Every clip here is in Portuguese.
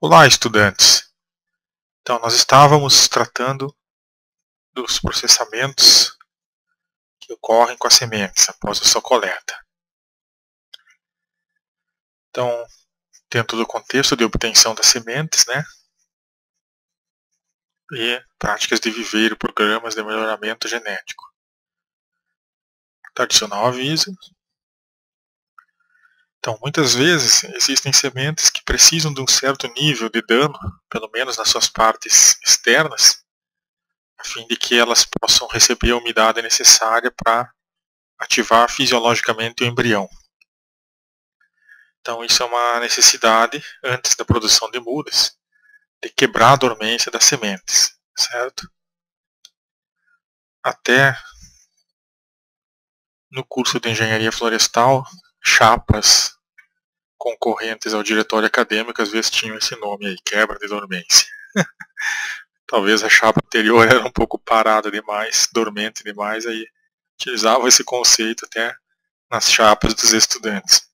Olá, estudantes! Então, nós estávamos tratando dos processamentos que ocorrem com as sementes após a sua coleta. Então, dentro do contexto de obtenção das sementes, e práticas de viveiro, programas de melhoramento genético. Tradicional aviso. Então, muitas vezes existem sementes que precisam de um certo nível de dano, pelo menos nas suas partes externas, a fim de que elas possam receber a umidade necessária para ativar fisiologicamente o embrião. Então isso é uma necessidade, antes da produção de mudas, de quebrar a dormência das sementes, certo? Até no curso de engenharia florestal, chapas concorrentes ao diretório acadêmico às vezes tinham esse nome aí, quebra de dormência. Talvez a chapa anterior era um pouco parada demais, dormente demais, aí utilizavam esse conceito até nas chapas dos estudantes.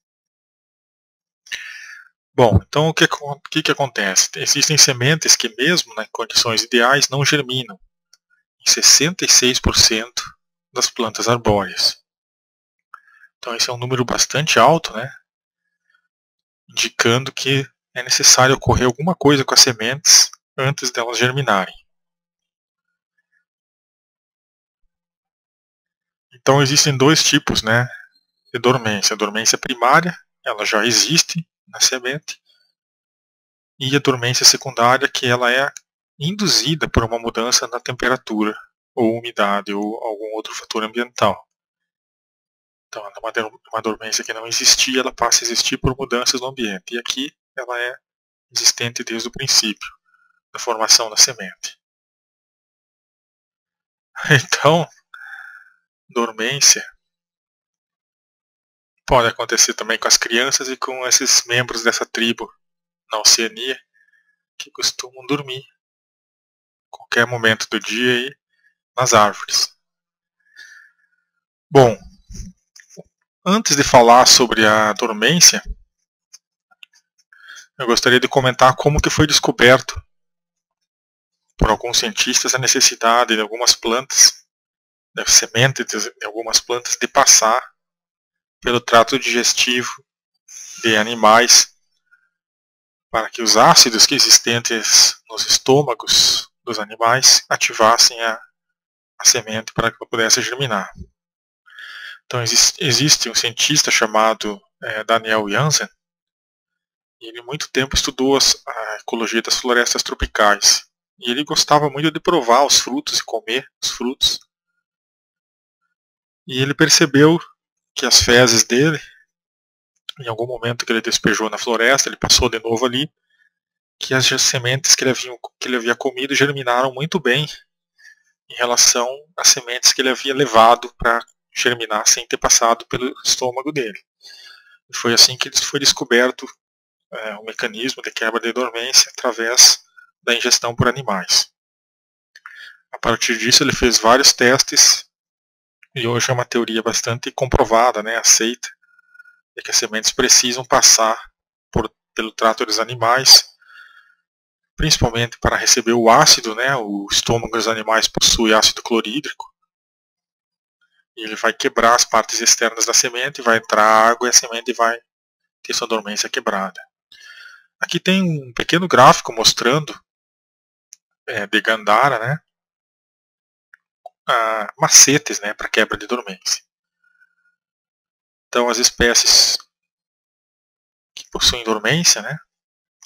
Bom, então o que acontece? Existem sementes que mesmo em condições ideais não germinam em 66% das plantas arbóreas. Então esse é um número bastante alto, indicando que é necessário ocorrer alguma coisa com as sementes antes delas germinarem. Então existem dois tipos de dormência. A dormência primária, ela já existe na semente, e a dormência secundária, que ela é induzida por uma mudança na temperatura, ou umidade, ou algum outro fator ambiental. Então, uma dormência que não existia, ela passa a existir por mudanças no ambiente. E aqui ela é existente desde o princípio da formação da semente. Então, dormência pode acontecer também com as crianças e com esses membros dessa tribo na Oceania que costumam dormir a qualquer momento do dia e nas árvores. Bom, antes de falar sobre a dormência, eu gostaria de comentar como que foi descoberto por alguns cientistas a necessidade de algumas plantas, de sementes de algumas plantas, de passar pelo trato digestivo de animais para que os ácidos que existentes nos estômagos dos animais ativassem a semente para que ela pudesse germinar. Então existe um cientista chamado Daniel Jansen, e ele muito tempo estudou a ecologia das florestas tropicais. E ele gostava muito de provar os frutos e comer os frutos. E ele percebeu que as fezes dele, em algum momento que ele despejou na floresta, ele passou de novo ali, que as sementes que ele havia comido germinaram muito bem em relação às sementes que ele havia levado para germinar sem ter passado pelo estômago dele. E foi assim que foi descoberto o mecanismo de quebra de dormência através da ingestão por animais. A partir disso ele fez vários testes e hoje é uma teoria bastante comprovada, aceita, de que as sementes precisam passar pelo trato dos animais, principalmente para receber o ácido, o estômago dos animais possui ácido clorídrico, e ele vai quebrar as partes externas da semente, vai entrar água e a semente vai ter sua dormência quebrada. Aqui tem um pequeno gráfico mostrando de Gandhara, macetes para quebra de dormência. Então as espécies que possuem dormência,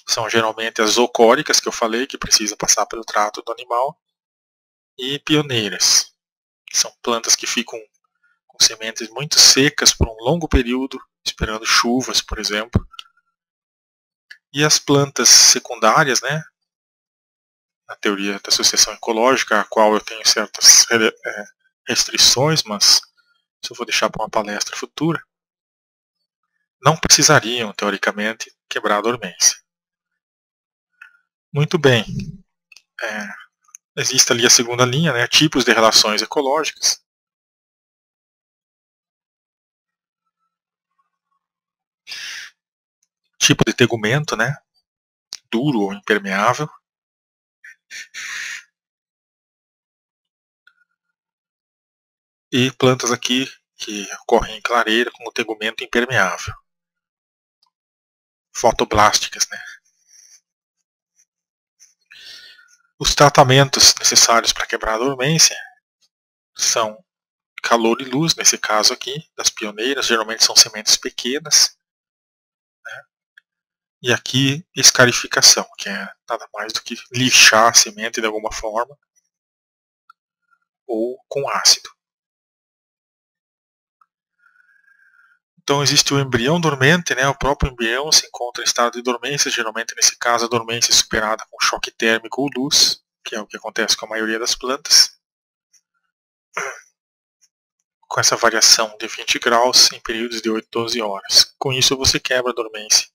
são geralmente as zoocóricas que eu falei, que precisam passar pelo trato do animal, e pioneiras, que são plantas que ficam com sementes muito secas por um longo período, esperando chuvas, por exemplo. E as plantas secundárias, na teoria da sucessão ecológica, a qual eu tenho certas restrições, mas isso eu vou deixar para uma palestra futura, não precisariam, teoricamente, quebrar a dormência. Muito bem. Existe ali a segunda linha, tipos de relações ecológicas. Tipo de tegumento, duro ou impermeável. E plantas aqui que ocorrem em clareira com o tegumento impermeável. Fotoblásticas, né? Os tratamentos necessários para quebrar a dormência são calor e luz, nesse caso aqui, das pioneiras, geralmente são sementes pequenas. Né? E aqui, escarificação, que é nada mais do que lixar a semente de alguma forma, ou com ácido. Então existe o embrião dormente, né? O próprio embrião se encontra em estado de dormência, geralmente nesse caso a dormência é superada com choque térmico ou luz, que é o que acontece com a maioria das plantas. Com essa variação de 20 graus em períodos de 8 a 12 horas. Com isso você quebra a dormência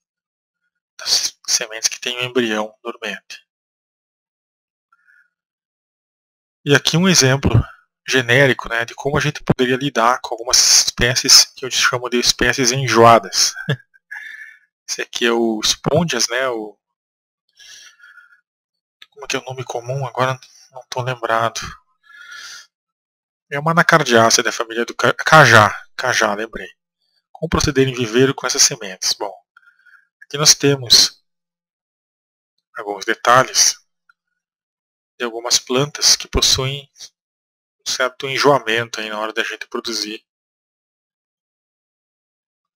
das sementes que têm o embrião dormente. E aqui um exemplo genérico, né, de como a gente poderia lidar com algumas espécies que eu chamo de espécies enjoadas. Esse aqui é o Spongias, né, como que é o nome comum? Agora não estou lembrado. É uma anacardiácea da família do cajá, lembrei. Como proceder em viveiro com essas sementes? Bom, aqui nós temos alguns detalhes de algumas plantas que possuem um certo enjoamento aí na hora da gente produzir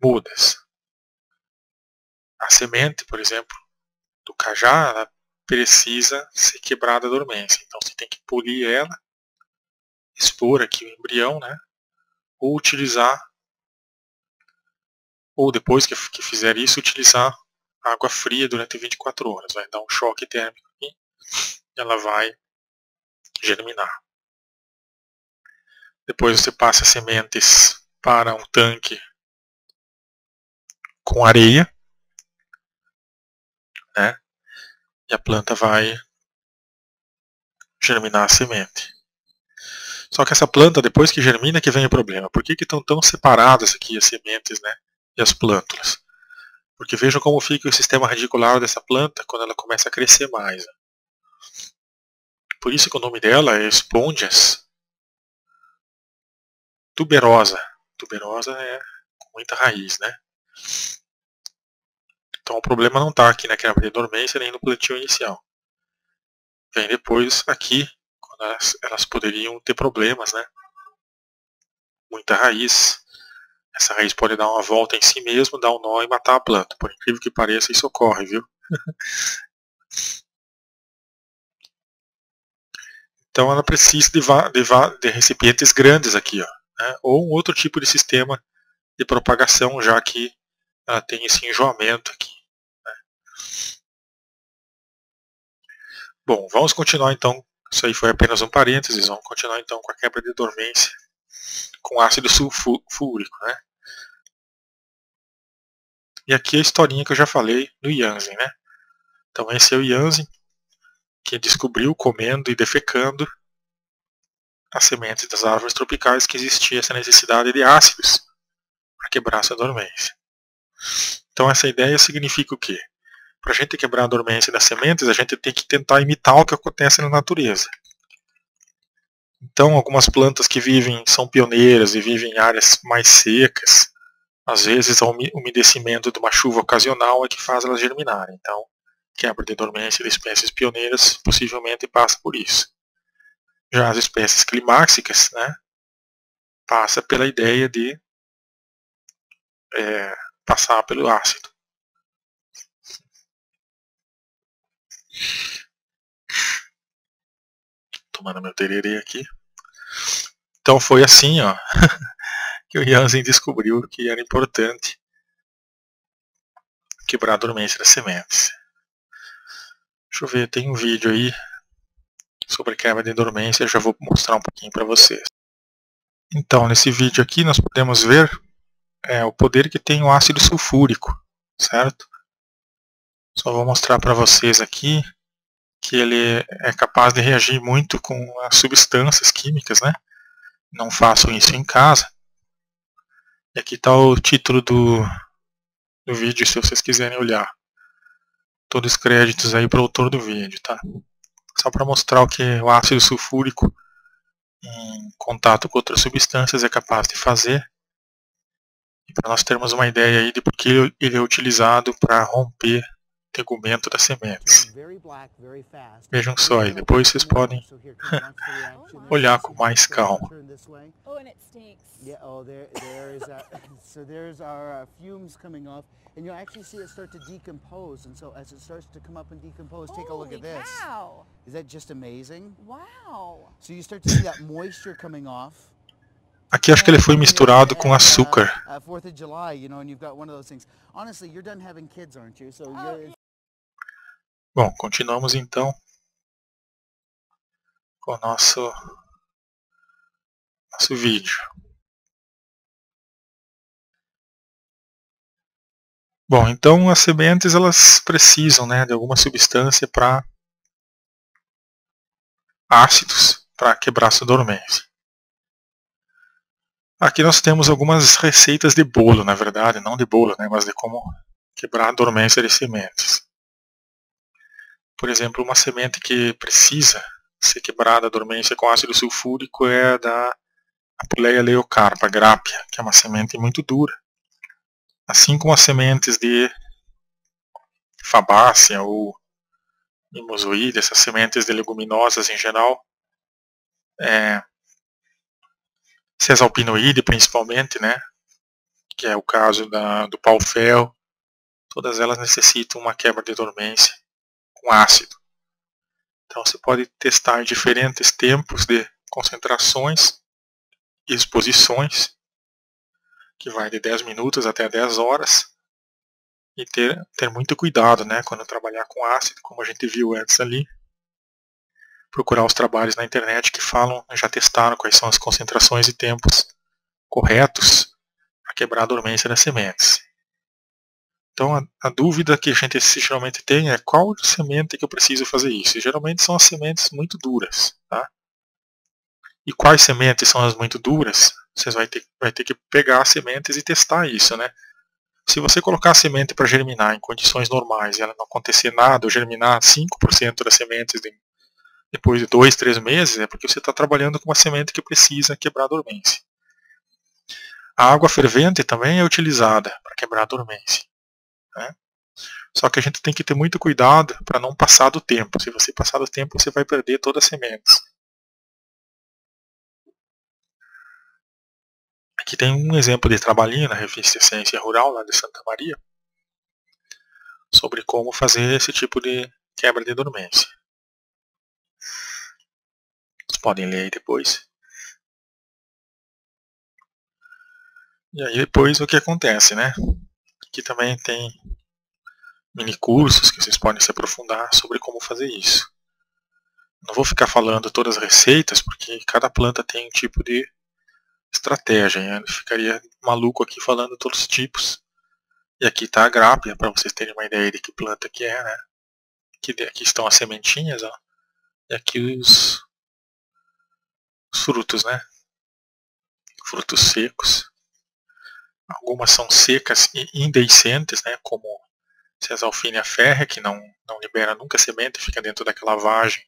mudas. A semente, por exemplo, do cajá, ela precisa ser quebrada a dormência. Então você tem que polir ela, expor aqui o embrião, né? Ou utilizar, ou depois que fizer isso, utilizar água fria durante 24 horas. Vai dar um choque térmico aqui e ela vai germinar. Depois você passa as sementes para um tanque com areia, né? E a planta vai germinar a semente. Só que essa planta, depois que germina, que vem o problema. Por que estão tão separadas aqui as sementes, né? E as plântulas? Porque vejam como fica o sistema radicular dessa planta quando ela começa a crescer mais. Por isso que o nome dela é Spongias tuberosa. Tuberosa é com muita raiz, né? Então o problema não está aqui na quebra de dormência nem no plantio inicial. Vem depois aqui, quando elas poderiam ter problemas, né? Muita raiz. Essa raiz pode dar uma volta em si mesmo, dar um nó e matar a planta. Por incrível que pareça, isso ocorre, viu? Então ela precisa de recipientes grandes aqui, ó, né? Ou um outro tipo de sistema de propagação, já que ela tem esse enjoamento aqui. Né? Bom, vamos continuar então. Isso aí foi apenas um parênteses. Vamos continuar então com a quebra de dormência com ácido sulfúrico, né? E aqui a historinha que eu já falei do Jansen, né? Então esse é o Jansen que descobriu comendo e defecando as sementes das árvores tropicais que existia essa necessidade de ácidos para quebrar essa dormência. Então essa ideia significa o quê? Para a gente quebrar a dormência das sementes, a gente tem que tentar imitar o que acontece na natureza. Então algumas plantas que são pioneiras e vivem em áreas mais secas, às vezes o umedecimento de uma chuva ocasional é que faz elas germinarem. Então, quebra de dormência de espécies pioneiras possivelmente passa por isso. Já as espécies climáxicas, né, passa pela ideia de passar pelo ácido. Tomando meu tererê aqui. Então foi assim, ó, que o Jansen descobriu que era importante quebrar a dormência das sementes. Deixa eu ver, tem um vídeo aí sobre quebra de dormência, eu já vou mostrar um pouquinho para vocês. Então, nesse vídeo aqui nós podemos ver o poder que tem o ácido sulfúrico, certo? Só vou mostrar para vocês aqui que ele é capaz de reagir muito com as substâncias químicas, né? Não façam isso em casa. E aqui está o título do vídeo, se vocês quiserem olhar. Todos os créditos aí para o autor do vídeo, tá? Só para mostrar o que o ácido sulfúrico em contato com outras substâncias é capaz de fazer. E para nós termos uma ideia aí de por que ele é utilizado para romper o tegumento das sementes. Vejam só aí, depois vocês podem olhar com mais calma. Oh, and it stinks. Yeah, oh, there is so there's our fumes coming off, and you'll actually see it start to decompose. And so as it starts to come up and decompose, take a look at this. Wow. Is that just amazing? Wow. So you start to see that moisture coming off. Aqui acho que ele foi misturado com açúcar. 4th of July, you know, and you've got one of those things. Honestly, you're done having kids, aren't you? So Bom, continuamos então com o nosso vídeo. Bom, então as sementes elas precisam, né, de alguma substância para ácidos para quebrar sua dormência. Aqui nós temos algumas receitas de bolo, na verdade, não de bolo, né, mas de como quebrar a dormência de sementes. Por exemplo, uma semente que precisa ser quebrada a dormência com ácido sulfúrico é a da Apuleia leucarpa, grápia, que é uma semente muito dura. Assim como as sementes de fabácea ou mimosoide, essas sementes de leguminosas em geral, sesalpinoide principalmente, né, que é o caso do pau-fel, todas elas necessitam uma quebra de dormência com ácido. Então você pode testar diferentes tempos de concentrações e exposições, que vai de 10 minutos até 10 horas, e ter muito cuidado, né, quando trabalhar com ácido, como a gente viu antes ali. Procurar os trabalhos na internet que falam, já testaram quais são as concentrações e tempos corretos para quebrar a dormência das sementes. Então a dúvida que a gente geralmente tem é qual semente que eu preciso fazer isso. E geralmente são as sementes muito duras. Tá? E quais sementes são as muito duras? Você vai ter que pegar as sementes e testar isso. Né? Se você colocar a semente para germinar em condições normais e ela não acontecer nada, ou germinar 5% das sementes depois de 2, 3 meses, é porque você está trabalhando com uma semente que precisa quebrar a dormência. A água fervente também é utilizada para quebrar a dormência. Né? Só que a gente tem que ter muito cuidado para não passar do tempo. Se você passar do tempo, você vai perder todas as sementes. Aqui tem um exemplo de trabalhinho na revista Ciência Rural, lá de Santa Maria, sobre como fazer esse tipo de quebra de dormência. Vocês podem ler aí depois. E aí depois o que acontece, né? Aqui também tem mini cursos que vocês podem se aprofundar sobre como fazer isso. Não vou ficar falando todas as receitas, porque cada planta tem um tipo de estratégia. Eu ficaria maluco aqui falando todos os tipos. E aqui está a grápia, para vocês terem uma ideia de que planta que é, né? Aqui estão as sementinhas, ó. E aqui os frutos, né? Frutos secos. Algumas são secas e indehiscentes, né? Como Cesalfinia férrea, que não libera nunca semente, fica dentro daquela vagem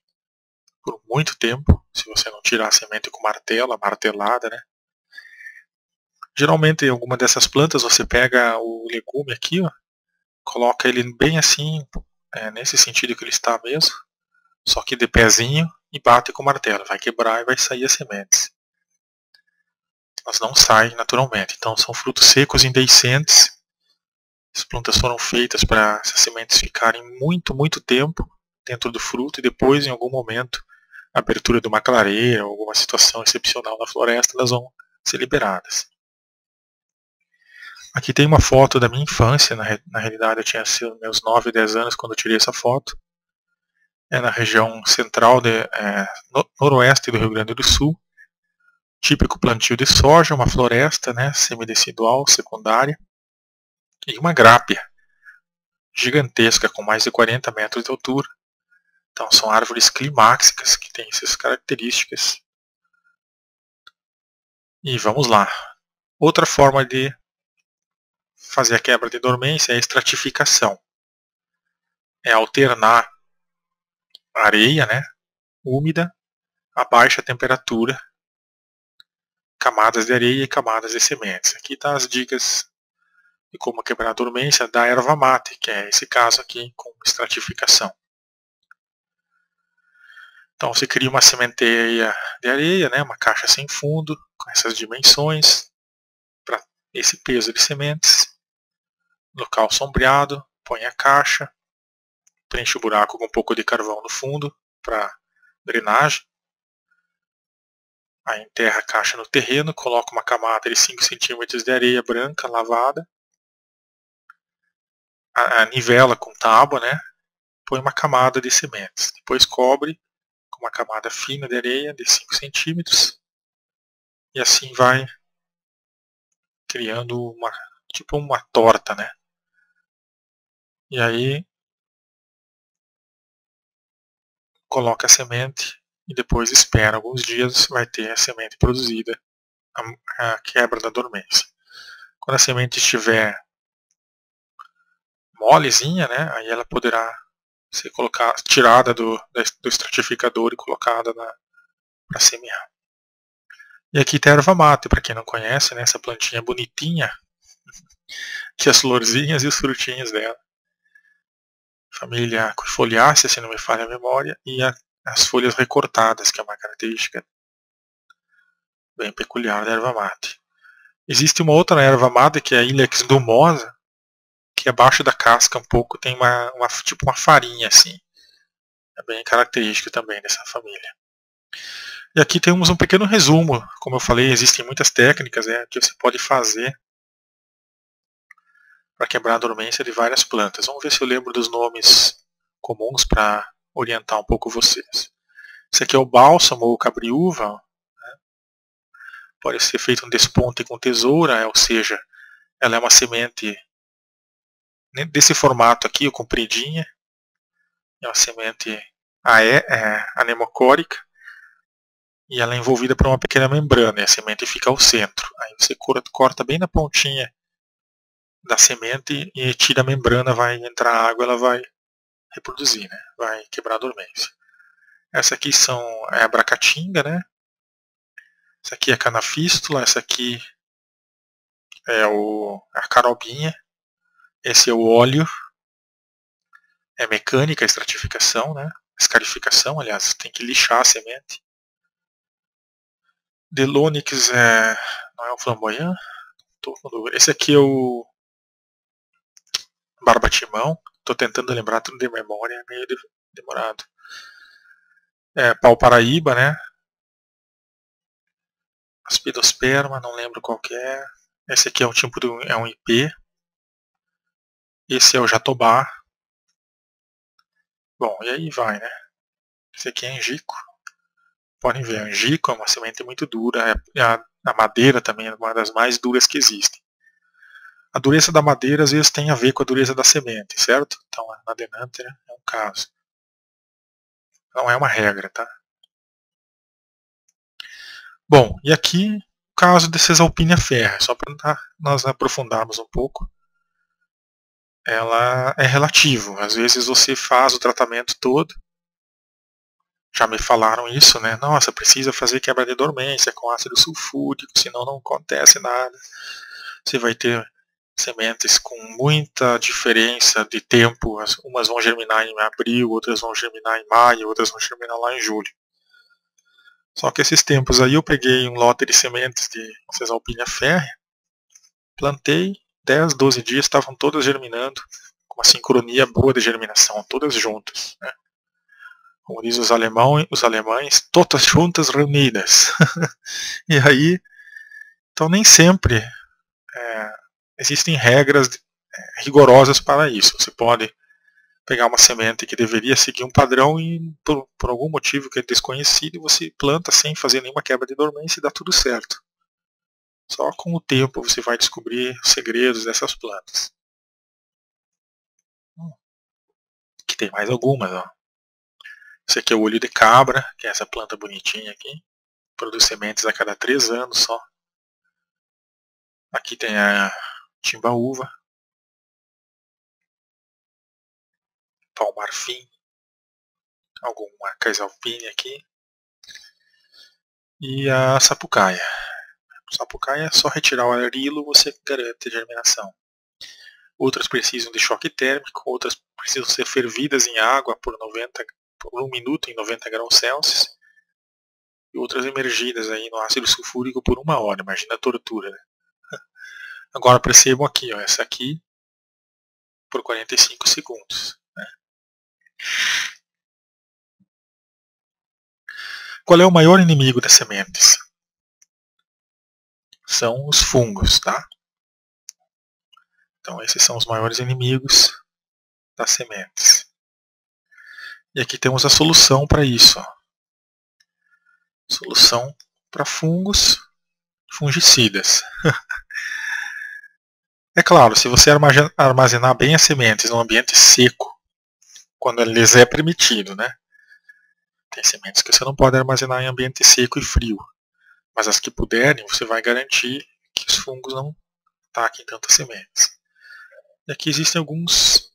por muito tempo, se você não tirar a semente com martelo, a martelada, né? Geralmente, em alguma dessas plantas, você pega o legume aqui, ó, coloca ele bem assim, nesse sentido que ele está mesmo, só que de pezinho, e bate com o martelo. Vai quebrar e vai sair as sementes. Elas não saem naturalmente. Então, são frutos secos indehiscentes. As plantas foram feitas para essas sementes ficarem muito, muito tempo dentro do fruto e depois, em algum momento, a abertura de uma clareira ou alguma situação excepcional na floresta, elas vão ser liberadas. Aqui tem uma foto da minha infância, na realidade eu tinha sido meus 9, 10 anos quando eu tirei essa foto. É na região central, noroeste do Rio Grande do Sul. Típico plantio de soja, uma floresta, né, semidecidual, secundária. E uma grápia gigantesca, com mais de 40 metros de altura. Então são árvores climáxicas que têm essas características. E vamos lá. Outra forma de fazer a quebra de dormência é a estratificação. é alternar areia, né, úmida, a baixa temperatura, camadas de areia e camadas de sementes. Aqui tá as dicas de como quebrar a dormência da erva mate, que é esse caso aqui com estratificação. Então você cria uma sementeira de areia, né, uma caixa sem fundo, com essas dimensões, para esse peso de sementes, local sombreado, põe a caixa, preenche o buraco com um pouco de carvão no fundo para drenagem, aí enterra a caixa no terreno, coloca uma camada de 5 centímetros de areia branca lavada, nivela com tábua, né, põe uma camada de sementes, depois cobre com uma camada fina de areia de 5 centímetros e assim vai criando tipo uma torta, né? E aí coloca a semente e depois espera alguns dias, vai ter a semente produzida, a quebra da dormência. Quando a semente estiver molezinha, né, aí ela poderá ser tirada do estratificador e colocada para semear. E aqui tem a erva mate, para quem não conhece, né, essa plantinha bonitinha, que as florzinhas e os frutinhos dela. Família Foliácea, se não me falha a memória, e as folhas recortadas, que é uma característica bem peculiar da erva mate. Existe uma outra erva mate, que é a Ilex domosa, que abaixo da casca um pouco tem tipo uma farinha assim. É bem característico também dessa família. E aqui temos um pequeno resumo. Como eu falei, existem muitas técnicas que você pode fazer para quebrar a dormência de várias plantas. Vamos ver se eu lembro dos nomes comuns para orientar um pouco vocês. Esse aqui é o bálsamo ou cabriúva. Né? Pode ser feito um desponte com tesoura, ou seja, ela é uma semente desse formato aqui, compridinha. É uma semente anemocórica. E ela é envolvida por uma pequena membrana, e a semente fica ao centro. Aí você corta bem na pontinha da semente e tira a membrana, vai entrar água, ela vai reproduzir, né? Vai quebrar a dormência. Essa aqui é a bracatinga, né? Essa aqui é a canafístula, essa aqui é a carobinha, esse é o óleo, é mecânica, a estratificação, né? Escarificação, aliás, tem que lixar a semente. Delonix não é o flamboyant? Esse aqui é o barbatimão. Estou tentando lembrar tudo de memória, é meio demorado. Pau paraíba, né? Aspidosperma, não lembro qual que é. Esse aqui é um tipo é um IP. Esse é o jatobá. Bom, e aí vai, né? Esse aqui é angico. Podem ver, angico é uma semente muito dura. A madeira também é uma das mais duras que existem. A dureza da madeira às vezes tem a ver com a dureza da semente, certo? Então na Denanthera é um caso. Não é uma regra, tá? Bom, e aqui o caso da Cesalpinia ferrea, só para nós aprofundarmos um pouco. Ela é relativo. Às vezes você faz o tratamento todo. Já me falaram isso, né? Nossa, precisa fazer quebra de dormência com ácido sulfúrico, senão não acontece nada. Você vai ter sementes com muita diferença de tempo. Umas vão germinar em abril, outras vão germinar em maio, outras vão germinar lá em julho. Só que esses tempos aí eu peguei um lote de sementes de Cesalpinia ferrea, plantei, 10, 12 dias estavam todas germinando, com uma sincronia boa de germinação, todas juntas. Né? Como diz os alemães, todas juntas reunidas. E aí, então nem sempre existem regras rigorosas para isso. Você pode pegar uma semente que deveria seguir um padrão e por algum motivo que é desconhecido, você planta sem fazer nenhuma quebra de dormência e dá tudo certo. Só com o tempo você vai descobrir os segredos dessas plantas. Aqui tem mais algumas, ó. Esse aqui é o olho de cabra, que é essa planta bonitinha aqui. Produz sementes a cada 3 anos só. Aqui tem a timbaúva. pau-marfim, alguma caesalpine aqui, e a sapucaia. A sapucaia é só retirar o arilo, você garante a germinação. Outras precisam de choque térmico, outras precisam ser fervidas em água por 1 minuto em 90 graus Celsius, e outras emergidas aí no ácido sulfúrico por 1 hora. Imagina a tortura, né? Agora percebam aqui, ó, essa aqui por 45 segundos. Né? Qual é o maior inimigo das sementes? São os fungos, tá? Então esses são os maiores inimigos das sementes. E aqui temos a solução para isso. Ó. Solução para fungos, fungicidas. É claro, se você armazenar bem as sementes num ambiente seco, quando lhes é permitido, né? Tem sementes que você não pode armazenar em ambiente seco e frio, mas as que puderem, você vai garantir que os fungos não ataquem tantas sementes. E aqui existem alguns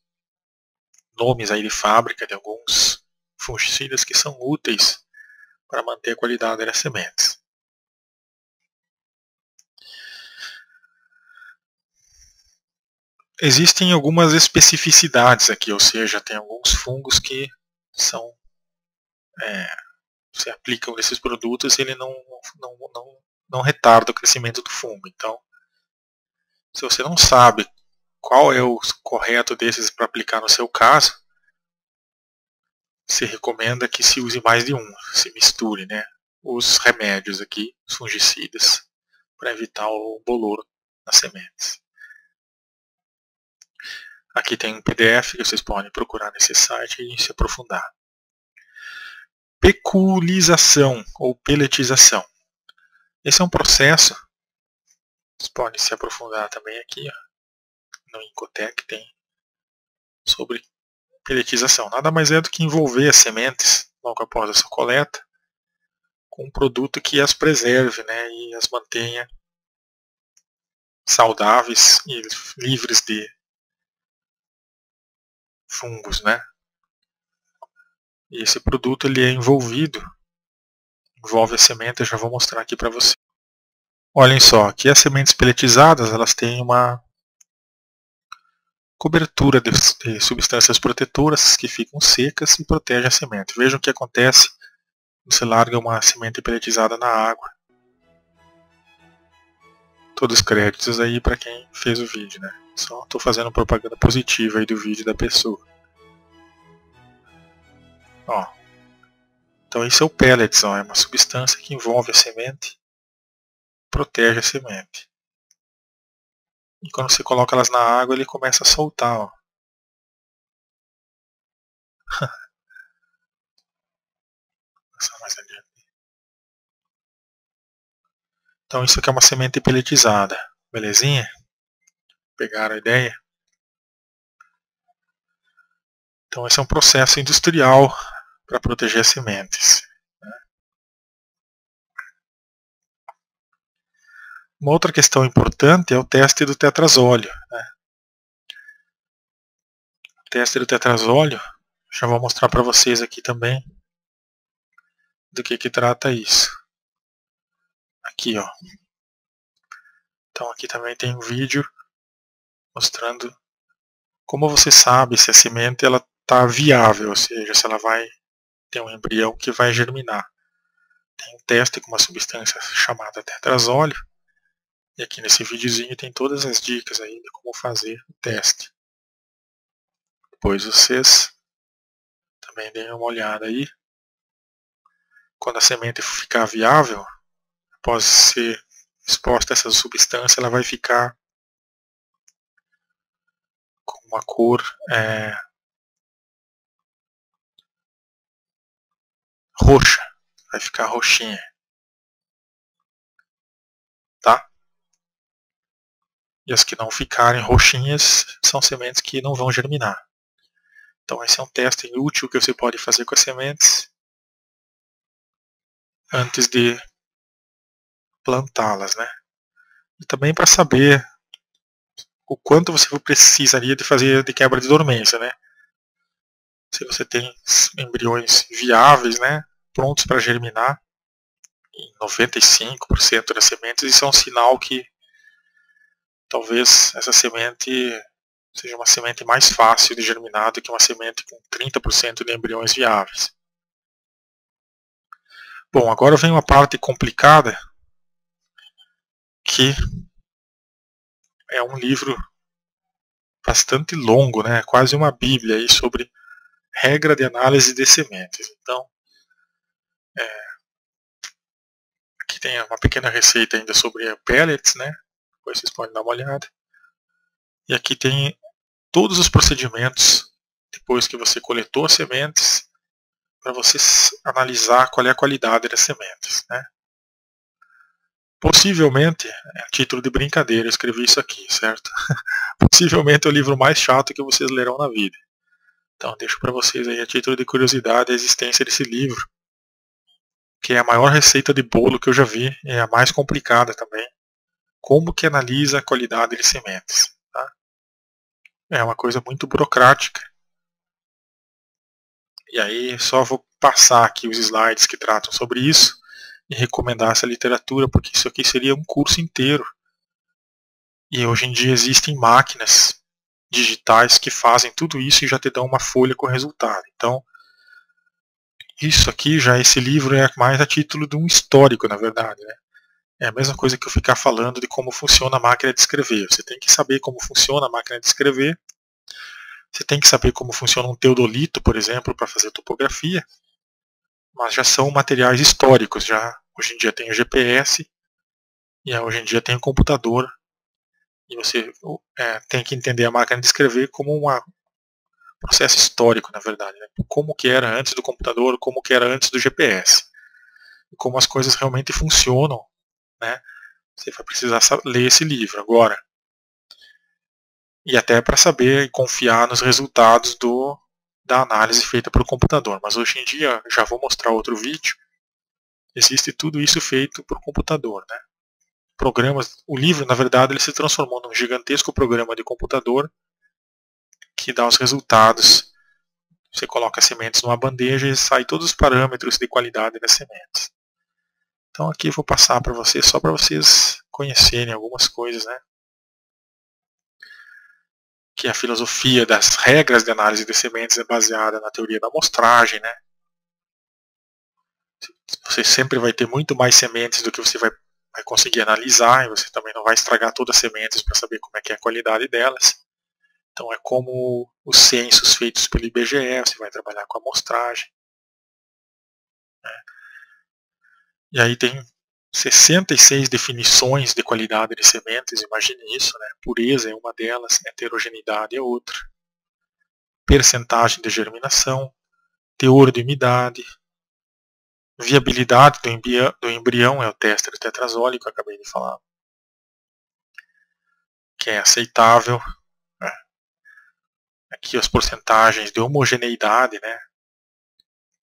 nomes aí de fábrica de alguns fungicidas que são úteis para manter a qualidade das sementes. Existem algumas especificidades aqui, ou seja, tem alguns fungos que são se aplicam nesses produtos e ele não retarda o crescimento do fungo. Então, se você não sabe qual é o correto desses para aplicar no seu caso, se recomenda que se use mais de um, se misture, né, os remédios aqui, os fungicidas, para evitar o bolor nas sementes. Aqui tem um PDF que vocês podem procurar nesse site e se aprofundar. Peculização ou peletização. Esse é um processo, vocês podem se aprofundar também aqui, ó, no Incotec tem sobre peletização. Nada mais é do que envolver as sementes, logo após a sua coleta, com um produto que as preserve, né, e as mantenha saudáveis e livres de fungos, né? E esse produto ele é envolve a semente, eu já vou mostrar aqui para você. Olhem só, aqui as sementes peletizadas, elas têm uma cobertura de substâncias protetoras que ficam secas e protegem a semente. Vejam o que acontece quando você larga uma semente peletizada na água. Todos os créditos aí para quem fez o vídeo, né? Só estou fazendo propaganda positiva aí do vídeo da pessoa. Ó. Então esse é o pellets, ó, é uma substância que envolve a semente, protege a semente. E quando você coloca elas na água, ele começa a soltar, ó. Mais adiante. Então isso aqui é uma semente pelletizada, belezinha? Pegaram a ideia? Então esse é um processo industrial para proteger as sementes. Uma outra questão importante é o teste do tetrazóleo. Né? O teste do tetrazóleo, já vou mostrar para vocês aqui também do que trata isso. Aqui, ó. Então aqui também tem um vídeo mostrando como você sabe se a semente está viável, ou seja, se ela vai ter um embrião que vai germinar. Tem um teste com uma substância chamada tetrazóleo. E aqui nesse videozinho tem todas as dicas aí de como fazer o teste. Depois vocês também deem uma olhada aí. Quando a semente ficar viável, após ser exposta a essa substância, ela vai ficar com uma cor roxa. Vai ficar roxinha. Tá? E as que não ficarem roxinhas são sementes que não vão germinar. Então esse é um teste útil que você pode fazer com as sementes antes de plantá-las, né? E também para saber o quanto você precisaria de fazer de quebra de dormência, né? se você tem embriões viáveis, né, prontos para germinar, em 95% das sementes, isso é um sinal que talvez essa semente seja uma semente mais fácil de germinar do que uma semente com 30% de embriões viáveis. Bom, agora vem uma parte complicada, que é um livro bastante longo, né? Quase uma bíblia aí sobre regra de análise de sementes. Então, aqui tem uma pequena receita ainda sobre pellets, né? Depois vocês podem dar uma olhada. E aqui tem todos os procedimentos depois que você coletou as sementes para você analisar qual é a qualidade das sementes, né? Possivelmente, a título de brincadeira, eu escrevi isso aqui, certo? Possivelmente é o livro mais chato que vocês lerão na vida. Então deixo para vocês aí a título de curiosidade a existência desse livro, que é a maior receita de bolo que eu já vi e é a mais complicada também. Como que analisa a qualidade de sementes? Tá? É uma coisa muito burocrática. E aí só vou passar aqui os slides que tratam sobre isso e recomendar essa literatura, porque isso aqui seria um curso inteiro. E hoje em dia existem máquinas digitais que fazem tudo isso e já te dão uma folha com o resultado. Então, isso aqui já, esse livro é mais a título de um histórico, na verdade, né? É a mesma coisa que eu ficar falando de como funciona a máquina de escrever. Você tem que saber como funciona a máquina de escrever. Você tem que saber como funciona um teodolito, por exemplo, para fazer topografia. Mas já são materiais históricos. Já hoje em dia tem o GPS e hoje em dia tem o computador. E você tem que entender a máquina de escrever como um processo histórico, na verdade. Né? Como que era antes do computador, como que era antes do GPS. E como as coisas realmente funcionam, né? Você vai precisar ler esse livro agora. E até para saber e confiar nos resultados da análise feita pelo computador. Mas hoje em dia, já vou mostrar outro vídeo, existe tudo isso feito por computador. Né? O livro, na verdade, ele se transformou num gigantesco programa de computador que dá os resultados. Você coloca as sementes numa bandeja e sai todos os parâmetros de qualidade das sementes. Então aqui eu vou passar para vocês, só para vocês conhecerem algumas coisas, né? Que a filosofia das regras de análise de sementes é baseada na teoria da amostragem, né? Você sempre vai ter muito mais sementes do que você vai conseguir analisar, e você também não vai estragar todas as sementes para saber como é que é a qualidade delas. Então é como os censos feitos pelo IBGE, você vai trabalhar com a amostragem. Né? E aí tem 66 definições de qualidade de sementes, imagine isso, né? Pureza é uma delas, heterogeneidade é outra. Percentagem de germinação, teor de umidade, viabilidade do embrião é o teste de tetrazole que eu acabei de falar, que é aceitável. Né? Aqui as porcentagens de homogeneidade, né?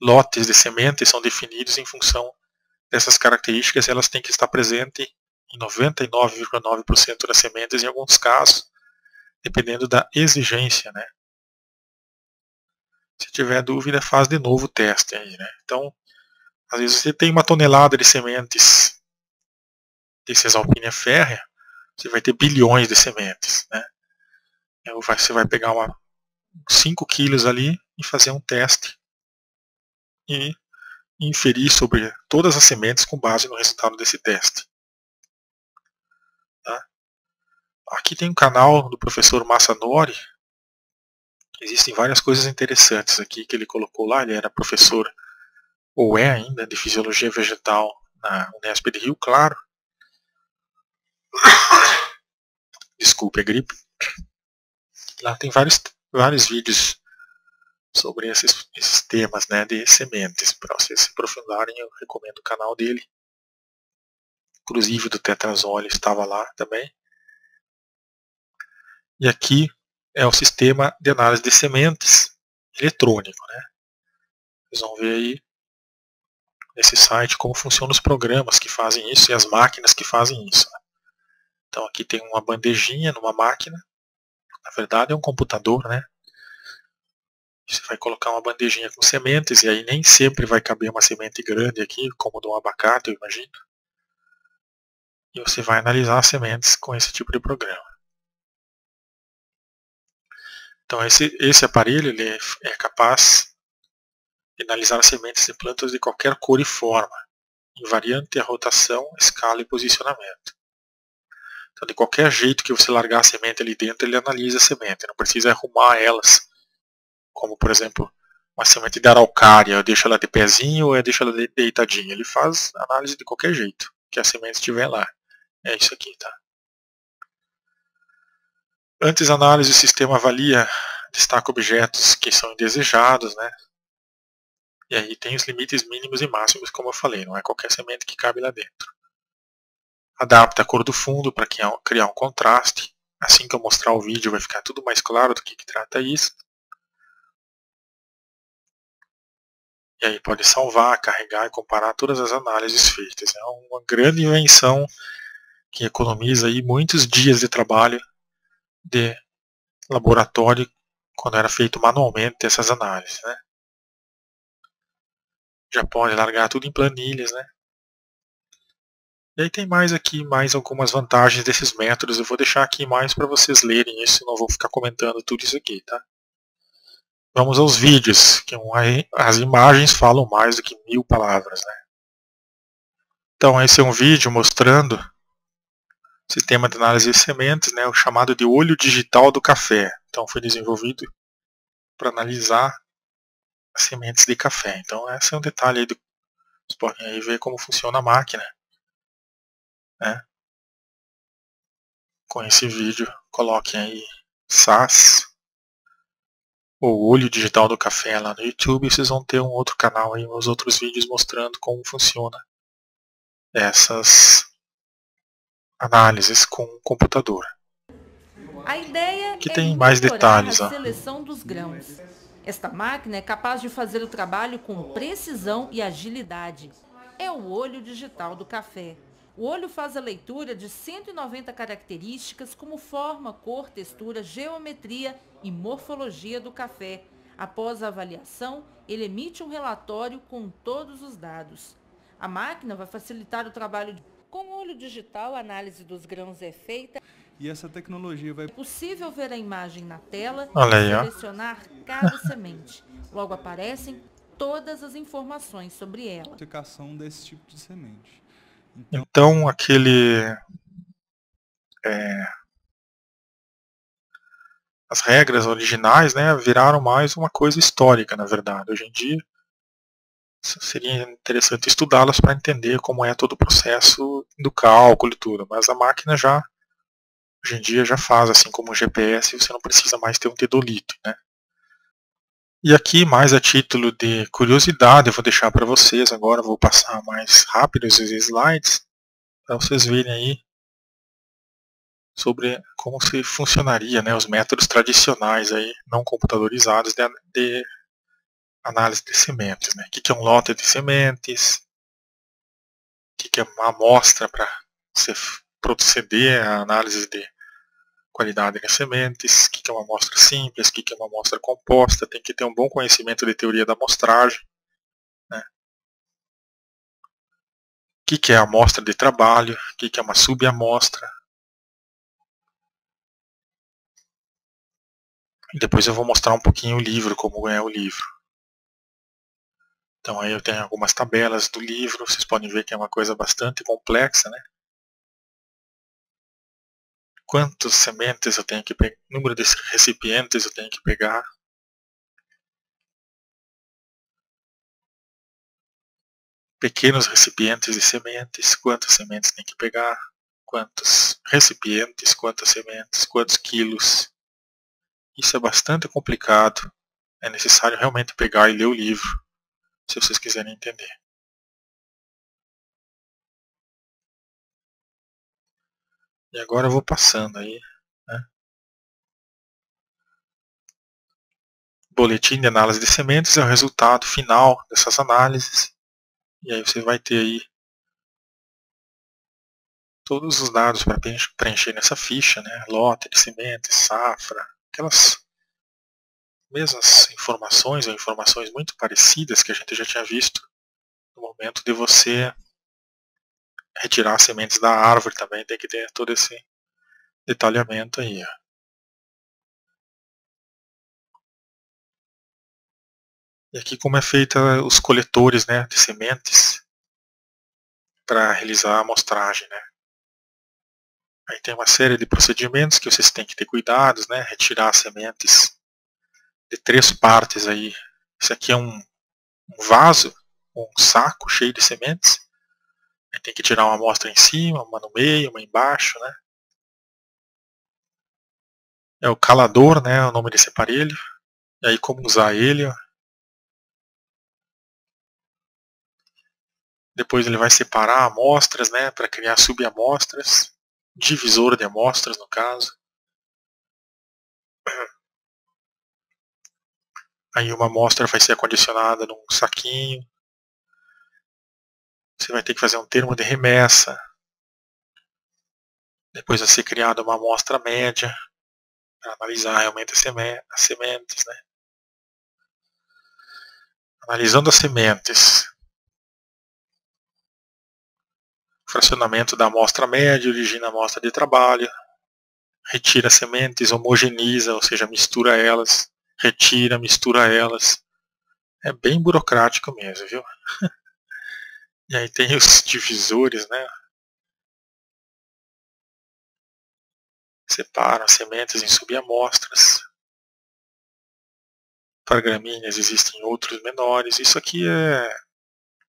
Lotes de sementes são definidos em função dessas características, elas têm que estar presentes em 99,9% das sementes em alguns casos, dependendo da exigência. Né? Se tiver dúvida, faz de novo o teste aí. Né? Então, às vezes você tem uma tonelada de sementes de Cisalpínia férrea, você vai ter bilhões de sementes. Né? Você vai pegar 5 quilos ali e fazer um teste e inferir sobre todas as sementes com base no resultado desse teste. Tá? Aqui tem um canal do professor Masanori. Existem várias coisas interessantes aqui que ele colocou lá. Ele era professor, ou é ainda, de Fisiologia Vegetal na Unesp de Rio Claro. Desculpe a gripe. Lá tem vários vídeos sobre esses temas, né, de sementes. Para vocês se aprofundarem, eu recomendo o canal dele. Inclusive do tetrazole estava lá também. E aqui é o sistema de análise de sementes eletrônico. Né? Vocês vão ver aí nesse site como funcionam os programas que fazem isso e as máquinas que fazem isso. Então aqui tem uma bandejinha numa máquina. Na verdade é um computador, né? Você vai colocar uma bandejinha com sementes, e aí nem sempre vai caber uma semente grande aqui, como do abacate, eu imagino. E você vai analisar as sementes com esse tipo de programa. Então esse aparelho ele é capaz de analisar as sementes de plantas de qualquer cor e forma, invariante a rotação, escala e posicionamento. Então, de qualquer jeito que você largar a semente ali dentro, ele analisa a semente, não precisa arrumar elas. Como, por exemplo, uma semente de araucária, eu deixo ela de pezinho ou eu deixo ela deitadinha. Ele faz análise de qualquer jeito que a semente estiver lá. É isso aqui, tá? Antes da análise, o sistema avalia, destaca objetos que são indesejados, né? E aí tem os limites mínimos e máximos, como eu falei, não é qualquer semente que cabe lá dentro. Adapta a cor do fundo para criar um contraste. Assim que eu mostrar o vídeo vai ficar tudo mais claro do que trata isso. E aí pode salvar, carregar e comparar todas as análises feitas. É uma grande invenção que economiza aí muitos dias de trabalho de laboratório quando era feito manualmente essas análises, né? Já pode largar tudo em planilhas, né? E aí tem mais aqui, mais algumas vantagens desses métodos. Eu vou deixar aqui mais para vocês lerem isso, não vou ficar comentando tudo isso aqui, tá? Vamos aos vídeos, que as imagens falam mais do que 1000 palavras, né? Então esse é um vídeo mostrando o sistema de análise de sementes, né, o chamado de olho digital do café. Então foi desenvolvido para analisar as sementes de café. Então esse é um detalhe aí, vocês podem aí ver como funciona a máquina, né? Com esse vídeo, coloquem aí SAS ou olho digital do café lá no YouTube, e vocês vão ter um outro canal aí, uns outros vídeos mostrando como funciona essas análises com o computador. A ideia Aqui é tem mais melhorar detalhes, a ó. seleção dos grãos. Esta máquina é capaz de fazer o trabalho com precisão e agilidade. É o olho digital do café. O olho faz a leitura de 190 características como forma, cor, textura, geometria e morfologia do café. Após a avaliação, ele emite um relatório com todos os dados. A máquina vai facilitar o trabalho. Com o olho digital, a análise dos grãos é feita. E essa tecnologia vai... É possível ver a imagem na tela Olha e aí, ó. selecionar cada semente. Logo aparecem todas as informações sobre ela. Aplicação desse tipo de semente. Então as regras originais, né, viraram mais uma coisa histórica, na verdade. Hoje em dia seria interessante estudá-las para entender como é todo o processo do cálculo e tudo, mas a máquina já hoje em dia já faz, assim como o GPS, você não precisa mais ter um dedolito, né? E aqui, mais a título de curiosidade, eu vou deixar para vocês agora, vou passar mais rápido os slides, para vocês verem aí sobre como se funcionaria, né, os métodos tradicionais aí, não computadorizados de análise de sementes, né? O que é um lote de sementes, o que é uma amostra para você proceder à análise de qualidade de sementes, o que é uma amostra simples, o que é uma amostra composta, tem que ter um bom conhecimento de teoria da amostragem, né? O que é a amostra de trabalho, o que é uma subamostra. E depois eu vou mostrar um pouquinho o livro, como é o livro. Então aí eu tenho algumas tabelas do livro, vocês podem ver que é uma coisa bastante complexa, né? Quantas sementes eu tenho que pegar, número de recipientes eu tenho que pegar. Pequenos recipientes de sementes, quantas sementes tem que pegar, quantos recipientes, quantas sementes, quantos quilos. Isso é bastante complicado. É necessário realmente pegar e ler o livro, se vocês quiserem entender. E agora eu vou passando aí, né? Boletim de análise de sementes é o resultado final dessas análises. E aí você vai ter aí todos os dados para preencher nessa ficha, né? Lote de sementes, safra, aquelas mesmas informações ou informações muito parecidas que a gente já tinha visto no momento de você retirar as sementes da árvore. Também tem que ter todo esse detalhamento aí. Ó. E aqui como é feita os coletores, né, de sementes para realizar a amostragem, né. Aí tem uma série de procedimentos que vocês têm que ter cuidados, né, retirar as sementes de 3 partes aí. Esse aqui é um vaso, um saco cheio de sementes. Aí tem que tirar uma amostra em cima, uma no meio, uma embaixo, né. É o calador, né, é o nome desse aparelho. E aí como usar ele, ó. Depois ele vai separar amostras, né, para criar subamostras, divisor de amostras no caso. Aí uma amostra vai ser acondicionada num saquinho. Você vai ter que fazer um termo de remessa. Depois vai ser criada uma amostra média para analisar realmente as sementes, né. Analisando as sementes, o fracionamento da amostra média origina a amostra de trabalho, retira as sementes, homogeneiza, ou seja, mistura elas, retira, mistura elas. É bem burocrático mesmo, viu? E aí tem os divisores, né? Separam as sementes em subamostras. Para gramíneas existem outros menores. Isso aqui é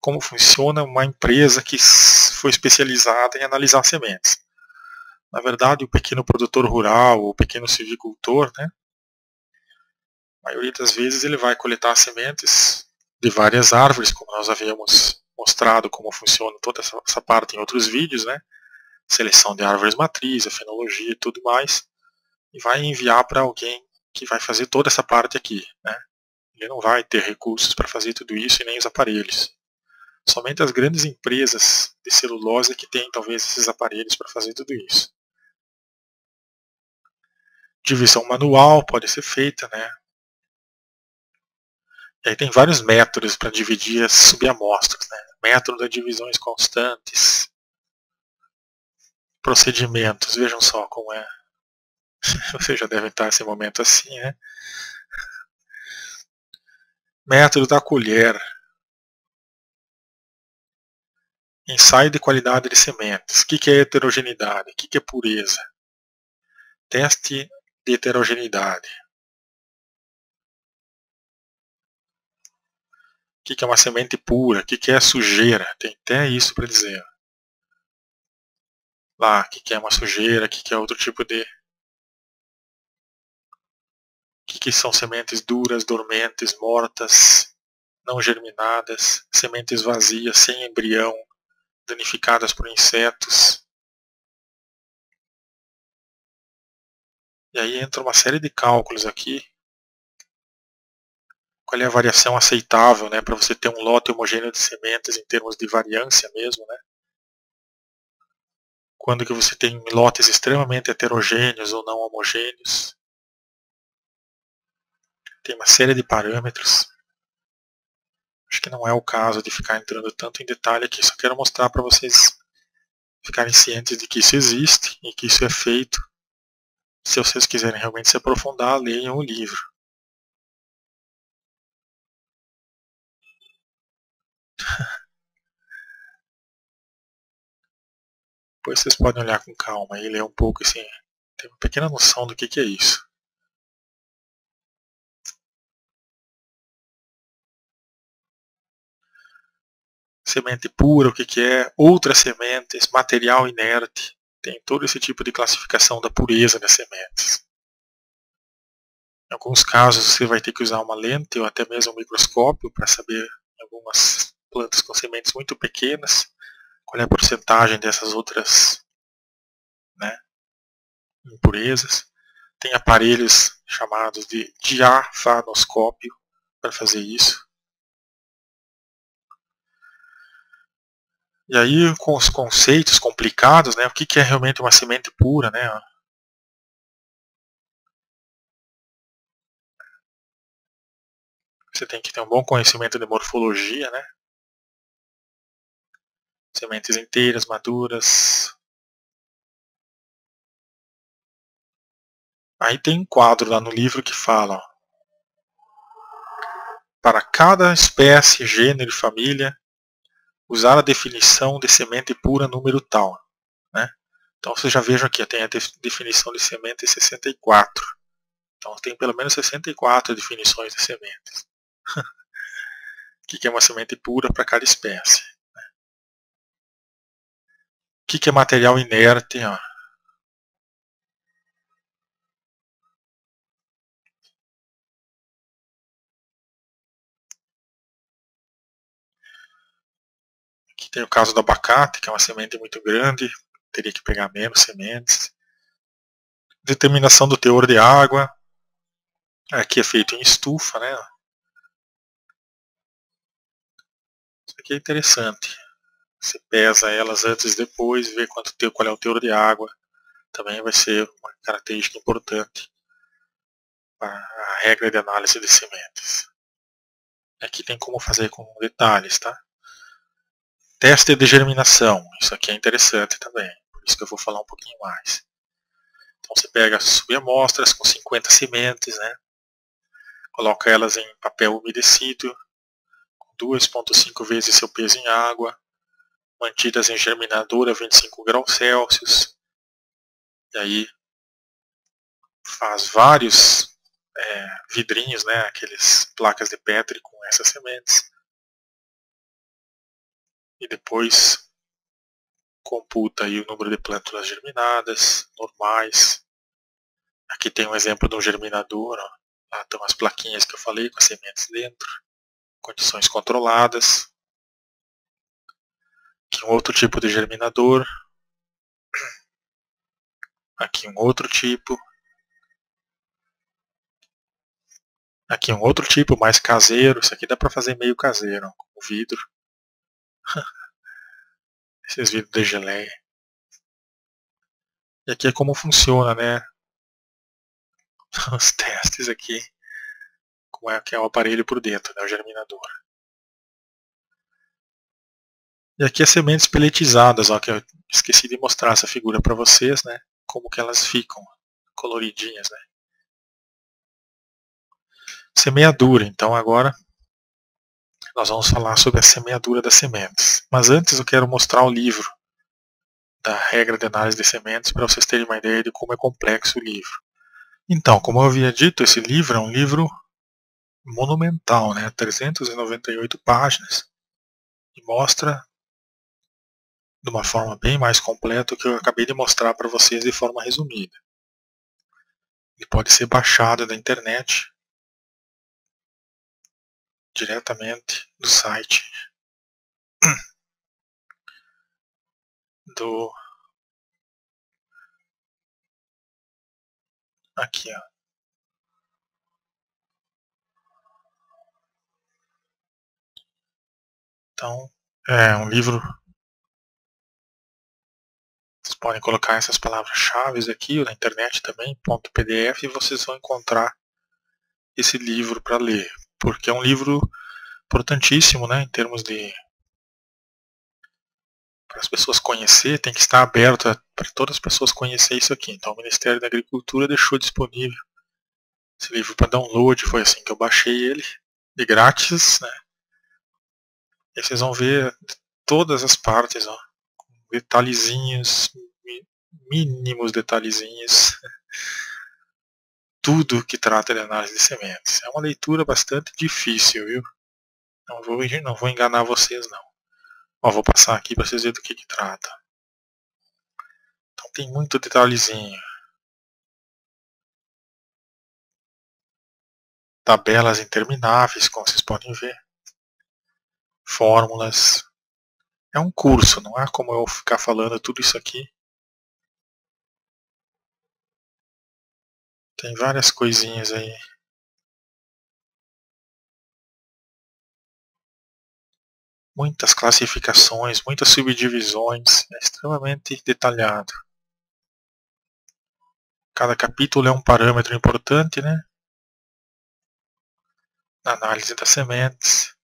como funciona uma empresa que foi especializada em analisar sementes. Na verdade, o pequeno produtor rural, o pequeno silvicultor, né, a maioria das vezes ele vai coletar sementes de várias árvores, como nós havíamos mostrado como funciona toda essa parte em outros vídeos, né, seleção de árvores matriz, a fenologia e tudo mais, e vai enviar para alguém que vai fazer toda essa parte aqui, né. Ele não vai ter recursos para fazer tudo isso e nem os aparelhos. Somente as grandes empresas de celulose que têm talvez esses aparelhos para fazer tudo isso. Divisão manual pode ser feita, né? E aí tem vários métodos para dividir as subamostras, né? Método de divisões constantes. Procedimentos, vejam só como é. Vocês já devem estar nesse momento assim, né? Método da colher. Ensaio de qualidade de sementes. O que é heterogeneidade? O que é pureza? Teste de heterogeneidade. O que é uma semente pura? O que é sujeira? Tem até isso para dizer. Lá, o que é uma sujeira? O que é outro tipo de... O que são sementes duras, dormentes, mortas, não germinadas, sementes vazias, sem embrião, danificadas por insetos. E aí entra uma série de cálculos aqui. Qual é a variação aceitável, né, para você ter um lote homogêneo de sementes em termos de variância mesmo, né? Quando que você tem lotes extremamente heterogêneos ou não homogêneos. Tem uma série de parâmetros. Acho que não é o caso de ficar entrando tanto em detalhe aqui. Só quero mostrar para vocês ficarem cientes de que isso existe e que isso é feito. Se vocês quiserem realmente se aprofundar, leiam o livro. Depois vocês podem olhar com calma e ler um pouco assim, ter uma pequena noção do que é isso. Semente pura, o que é, outras sementes, material inerte. Tem todo esse tipo de classificação da pureza das sementes. Em alguns casos você vai ter que usar uma lente ou até mesmo um microscópio para saber em algumas plantas com sementes muito pequenas qual é a porcentagem dessas outras, né, impurezas. Tem aparelhos chamados de diafanoscópio para fazer isso. E aí com os conceitos complicados, né, o que é realmente uma semente pura, né? Você tem que ter um bom conhecimento de morfologia, né? Sementes inteiras, maduras. Aí tem um quadro lá no livro que fala, ó, para cada espécie, gênero e família, usar a definição de semente pura número tal, né? Então vocês já vejam aqui, tem a definição de semente 64. Então tem pelo menos 64 definições de sementes. O que é uma semente pura para cada espécie? O que é material inerte? Ó? Aqui tem o caso do abacate, que é uma semente muito grande, teria que pegar menos sementes. Determinação do teor de água. Aqui é feito em estufa, né? Isso aqui é interessante. Você pesa elas antes e depois, vê qual é o teor de água. Também vai ser uma característica importante para a regra de análise de sementes. Aqui tem como fazer com detalhes, tá? Teste de germinação. Isso aqui é interessante também. Por isso que eu vou falar um pouquinho mais. Então você pega subamostras com 50 sementes, né? Coloca elas em papel umedecido, com 2,5 vezes seu peso em água, mantidas em germinador a 25 graus Celsius. E aí faz vários vidrinhos, né? Aqueles placas de Petri com essas sementes. E depois computa aí o número de plântulas germinadas, normais. Aqui tem um exemplo de um germinador, ó. Lá estão as plaquinhas que eu falei com as sementes dentro, condições controladas. Aqui um outro tipo de germinador. Aqui um outro tipo. Aqui um outro tipo mais caseiro. Isso aqui dá para fazer meio caseiro, ó, com vidro. Esses vidros de geleia. E aqui é como funciona, né? Os testes aqui. Como é que é o aparelho por dentro, né? O germinador. E aqui as sementes peletizadas, ó, que eu esqueci de mostrar essa figura para vocês, né? Como que elas ficam coloridinhas, né? Semeadura, então agora nós vamos falar sobre a semeadura das sementes. Mas antes eu quero mostrar o livro da regra de análise de sementes para vocês terem uma ideia de como é complexo o livro. Então, como eu havia dito, esse livro é um livro monumental, né? 398 páginas, e mostra de uma forma bem mais completa o que eu acabei de mostrar para vocês de forma resumida. Ele pode ser baixado da internet diretamente do site do aqui, ó. Então, é um livro. Vocês podem colocar essas palavras-chave aqui na internet também, .pdf, e vocês vão encontrar esse livro para ler, porque é um livro importantíssimo, né, em termos de para as pessoas conhecer, tem que estar aberto para todas as pessoas conhecer isso aqui. Então o Ministério da Agricultura deixou disponível esse livro para download, foi assim que eu baixei ele, de grátis, né? E vocês vão ver todas as partes, ó, detalhezinhos, mínimos detalhezinhos, tudo que trata de análise de sementes. É uma leitura bastante difícil, viu? Não vou enganar vocês, não. Ó, vou passar aqui para vocês verem do que trata. Então tem muito detalhezinho. Tabelas intermináveis, como vocês podem ver. Fórmulas. É um curso, não é como eu ficar falando tudo isso aqui. Tem várias coisinhas aí. Muitas classificações, muitas subdivisões. É extremamente detalhado. Cada capítulo é um parâmetro importante, né? análise das sementes,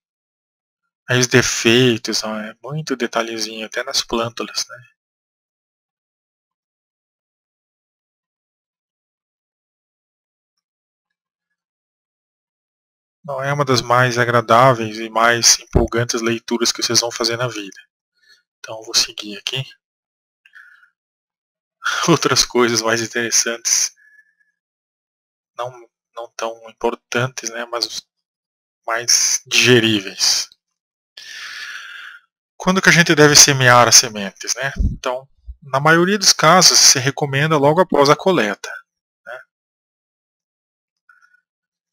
aí os defeitos, ó, é muito detalhezinho, até nas plântulas, né? Não é uma das mais agradáveis e mais empolgantes leituras que vocês vão fazer na vida. Então vou seguir aqui. Outras coisas mais interessantes, não tão importantes, né, mas mais digeríveis. Quando que a gente deve semear as sementes, né? Então, na maioria dos casos, se recomenda logo após a coleta. Né?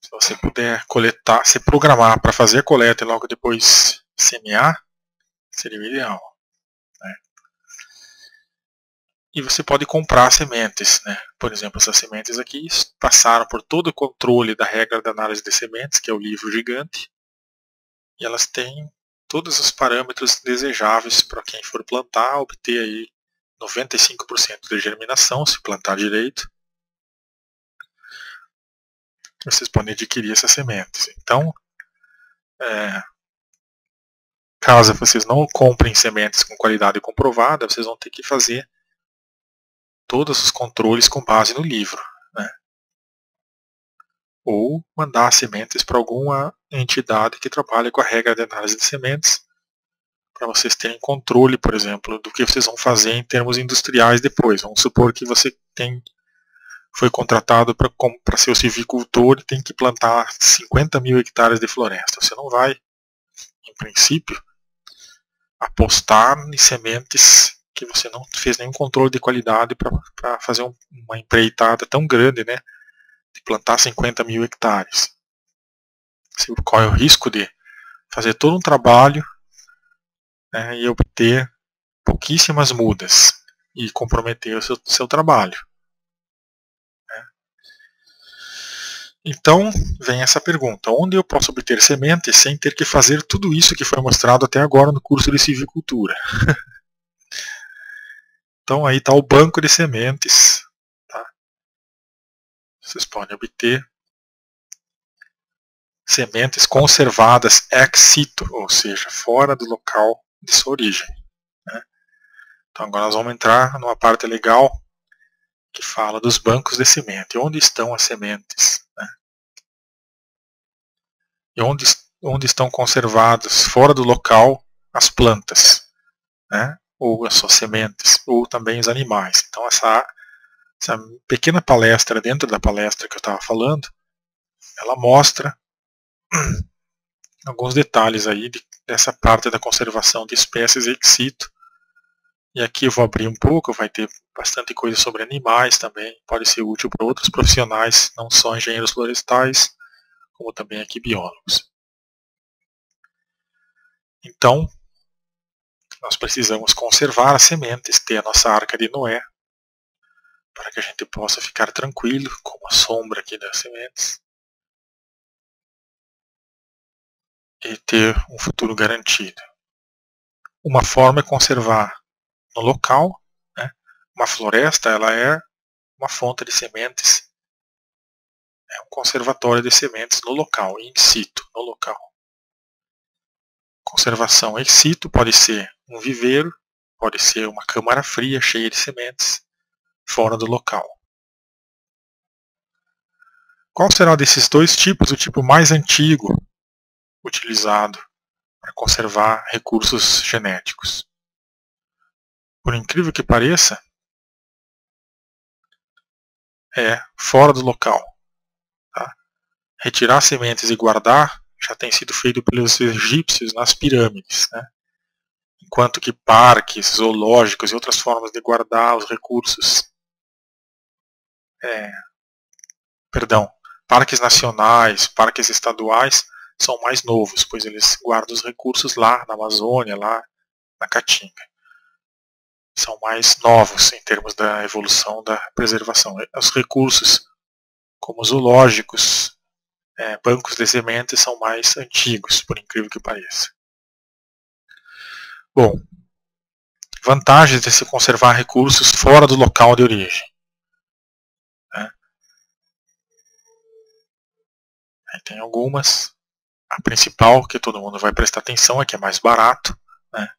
Se você puder coletar, se programar para fazer a coleta e logo depois semear, seria o ideal. Né? E você pode comprar sementes. Né? Por exemplo, essas sementes aqui passaram por todo o controle da regra da análise de sementes, que é o livro gigante, e elas têm todos os parâmetros desejáveis para quem for plantar, obter aí 95% de germinação, se plantar direito. Vocês podem adquirir essas sementes. Então, caso vocês não comprem sementes com qualidade comprovada, vocês vão ter que fazer todos os controles com base no livro. Né? Ou mandar sementes para alguma entidade que trabalhe com a regra de análise de sementes, para vocês terem controle, por exemplo, do que vocês vão fazer em termos industriais depois. Vamos supor que você foi contratado para ser o silvicultor e tem que plantar 50 mil hectares de floresta. Você não vai, em princípio, apostar em sementes que você não fez nenhum controle de qualidade para fazer uma empreitada tão grande, né, de plantar 50 mil hectares. Você corre o risco de fazer todo um trabalho, né, e obter pouquíssimas mudas e comprometer o seu trabalho. Então, vem essa pergunta: onde eu posso obter sementes sem ter que fazer tudo isso que foi mostrado até agora no curso de silvicultura? Então, aí está o banco de sementes. Tá? Vocês podem obter sementes conservadas ex situ, ou seja, fora do local de sua origem. Né? Então, agora nós vamos entrar numa parte legal que fala dos bancos de semente. Onde estão as sementes? Né? E onde estão conservadas fora do local as plantas, né? Ou as suas sementes, ou também os animais. Então essa pequena palestra dentro da palestra que eu estava falando, ela mostra alguns detalhes aí dessa parte da conservação de espécies ex situ. E aqui eu vou abrir um pouco, vai ter bastante coisa sobre animais também, pode ser útil para outros profissionais, não só engenheiros florestais, como também aqui biólogos. Então, nós precisamos conservar as sementes, ter a nossa arca de Noé, para que a gente possa ficar tranquilo, com a sombra aqui das sementes, e ter um futuro garantido. Uma forma é conservar no local, né? Uma floresta, ela é uma fonte de sementes, é um conservatório de sementes no local, in situ, no local. Conservação ex situ pode ser um viveiro, pode ser uma câmara fria cheia de sementes, fora do local. Qual será desses dois tipos o tipo mais antigo utilizado para conservar recursos genéticos? Por incrível que pareça, é fora do local. Tá? Retirar sementes e guardar já tem sido feito pelos egípcios nas pirâmides. Né? Enquanto que parques, zoológicos e outras formas de guardar os recursos, parques nacionais, parques estaduais, são mais novos, pois eles guardam os recursos lá na Amazônia, lá na Caatinga. São mais novos em termos da evolução da preservação. Os recursos, como zoológicos, bancos de sementes, são mais antigos, por incrível que pareça. Bom, vantagens de se conservar recursos fora do local de origem. Aí tem algumas. A principal que todo mundo vai prestar atenção é que é mais barato, né?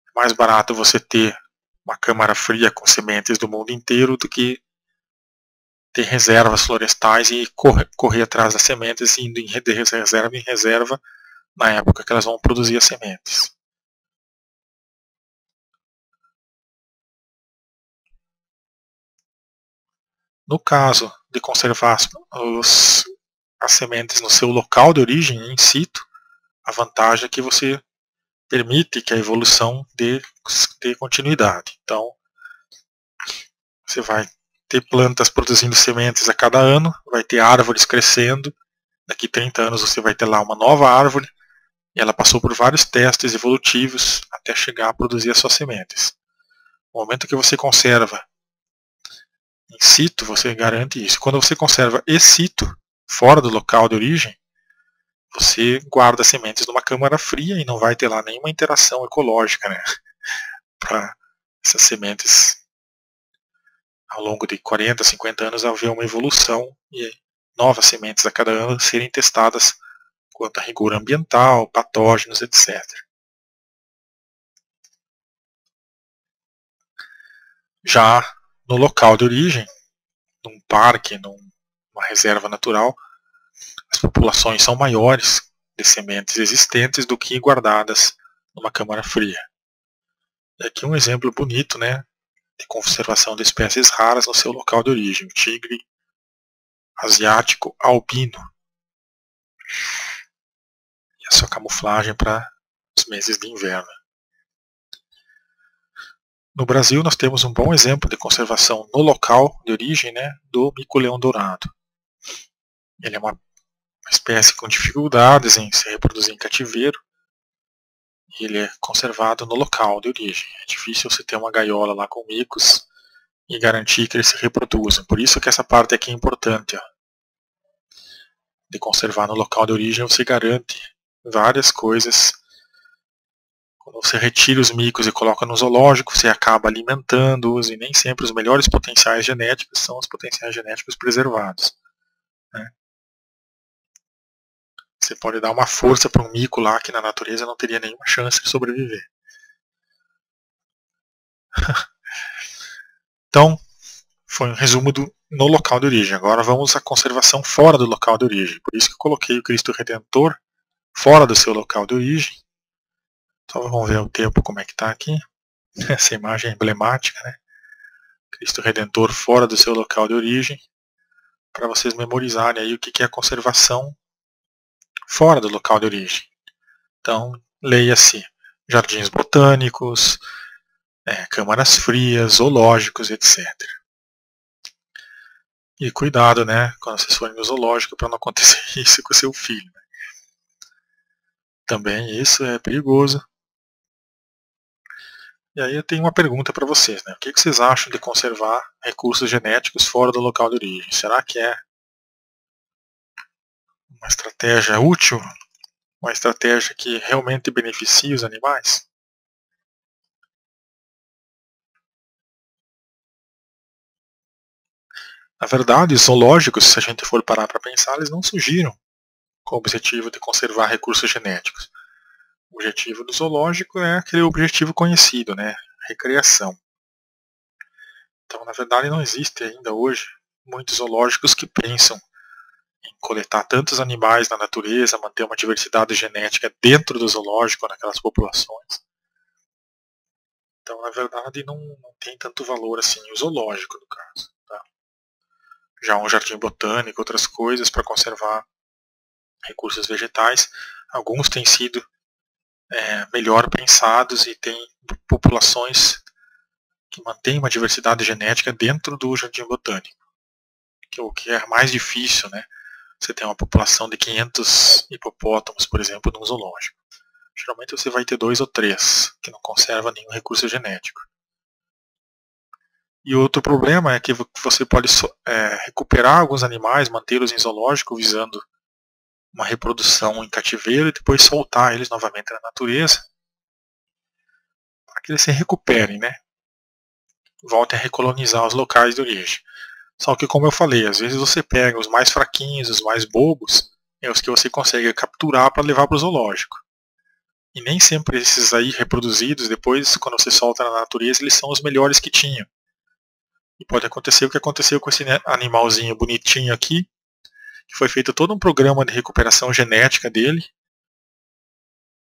É mais barato você ter uma câmara fria com sementes do mundo inteiro do que ter reservas florestais e correr atrás das sementes, indo de reserva em reserva na época que elas vão produzir as sementes. No caso de conservar as sementes no seu local de origem, in situ, a vantagem é que você permite que a evolução dê continuidade. Então, você vai ter plantas produzindo sementes a cada ano, vai ter árvores crescendo, daqui 30 anos você vai ter lá uma nova árvore, e ela passou por vários testes evolutivos até chegar a produzir as suas sementes. No momento que você conserva in situ, você garante isso. Quando você conserva ex situ, fora do local de origem, você guarda as sementes numa câmara fria e não vai ter lá nenhuma interação ecológica, né? Para essas sementes, ao longo de 40, 50 anos, haver uma evolução e novas sementes a cada ano serem testadas quanto a rigor ambiental, patógenos, etc. Já no local de origem, num parque, numa reserva natural, as populações são maiores de sementes existentes do que guardadas numa câmara fria. E aqui um exemplo bonito, né, de conservação de espécies raras no seu local de origem, o tigre asiático albino. E a sua camuflagem para os meses de inverno. No Brasil nós temos um bom exemplo de conservação no local de origem, né, do mico-leão dourado. Ele é uma espécie com dificuldades em se reproduzir em cativeiro. E ele é conservado no local de origem. É difícil você ter uma gaiola lá com micos e garantir que eles se reproduzam. Por isso que essa parte aqui é importante. Ó. De conservar no local de origem você garante várias coisas. Quando você retira os micos e coloca no zoológico, você acaba alimentando-os e nem sempre os melhores potenciais genéticos são os potenciais genéticos preservados. Né? Você pode dar uma força para um mico lá que na natureza não teria nenhuma chance de sobreviver. Então, foi um resumo no local de origem. Agora vamos à conservação fora do local de origem. Por isso que eu coloquei o Cristo Redentor fora do seu local de origem. Então vamos ver o tempo como é que está aqui. Essa imagem é emblemática, né? Cristo Redentor fora do seu local de origem. Para vocês memorizarem aí o que é a conservação fora do local de origem. Então, leia-se jardins botânicos, câmaras frias, zoológicos, etc. E cuidado, né, quando vocês forem no zoológico para não acontecer isso com o seu filho. Né? Também isso é perigoso. E aí eu tenho uma pergunta para vocês, né? O que vocês acham de conservar recursos genéticos fora do local de origem? Será que é uma estratégia útil? Uma estratégia que realmente beneficia os animais? Na verdade, os zoológicos, se a gente for parar para pensar, eles não surgiram com o objetivo de conservar recursos genéticos. O objetivo do zoológico é aquele objetivo conhecido, né? Recreação. Então, na verdade, não existe ainda hoje muitos zoológicos que pensam em coletar tantos animais na natureza, manter uma diversidade genética dentro do zoológico, naquelas populações. Então, na verdade, não tem tanto valor assim o zoológico, no caso. Tá? Já um jardim botânico, outras coisas para conservar recursos vegetais, alguns têm sido melhor pensados e tem populações que mantêm uma diversidade genética dentro do jardim botânico, o que é mais difícil, né? Você tem uma população de 500 hipopótamos, por exemplo, num zoológico. Geralmente você vai ter 2 ou 3 que não conservam nenhum recurso genético. E outro problema é que você pode recuperar alguns animais, mantê-los em zoológico visando uma reprodução em cativeiro e depois soltar eles novamente na natureza para que eles se recuperem, né? Voltem a recolonizar os locais de origem. Só que, como eu falei, às vezes você pega os mais fraquinhos, os mais bobos, é os que você consegue capturar para levar para o zoológico. E nem sempre esses aí reproduzidos, depois, quando você solta na natureza, eles são os melhores que tinham. E pode acontecer o que aconteceu com esse animalzinho bonitinho aqui, que foi feito todo um programa de recuperação genética dele.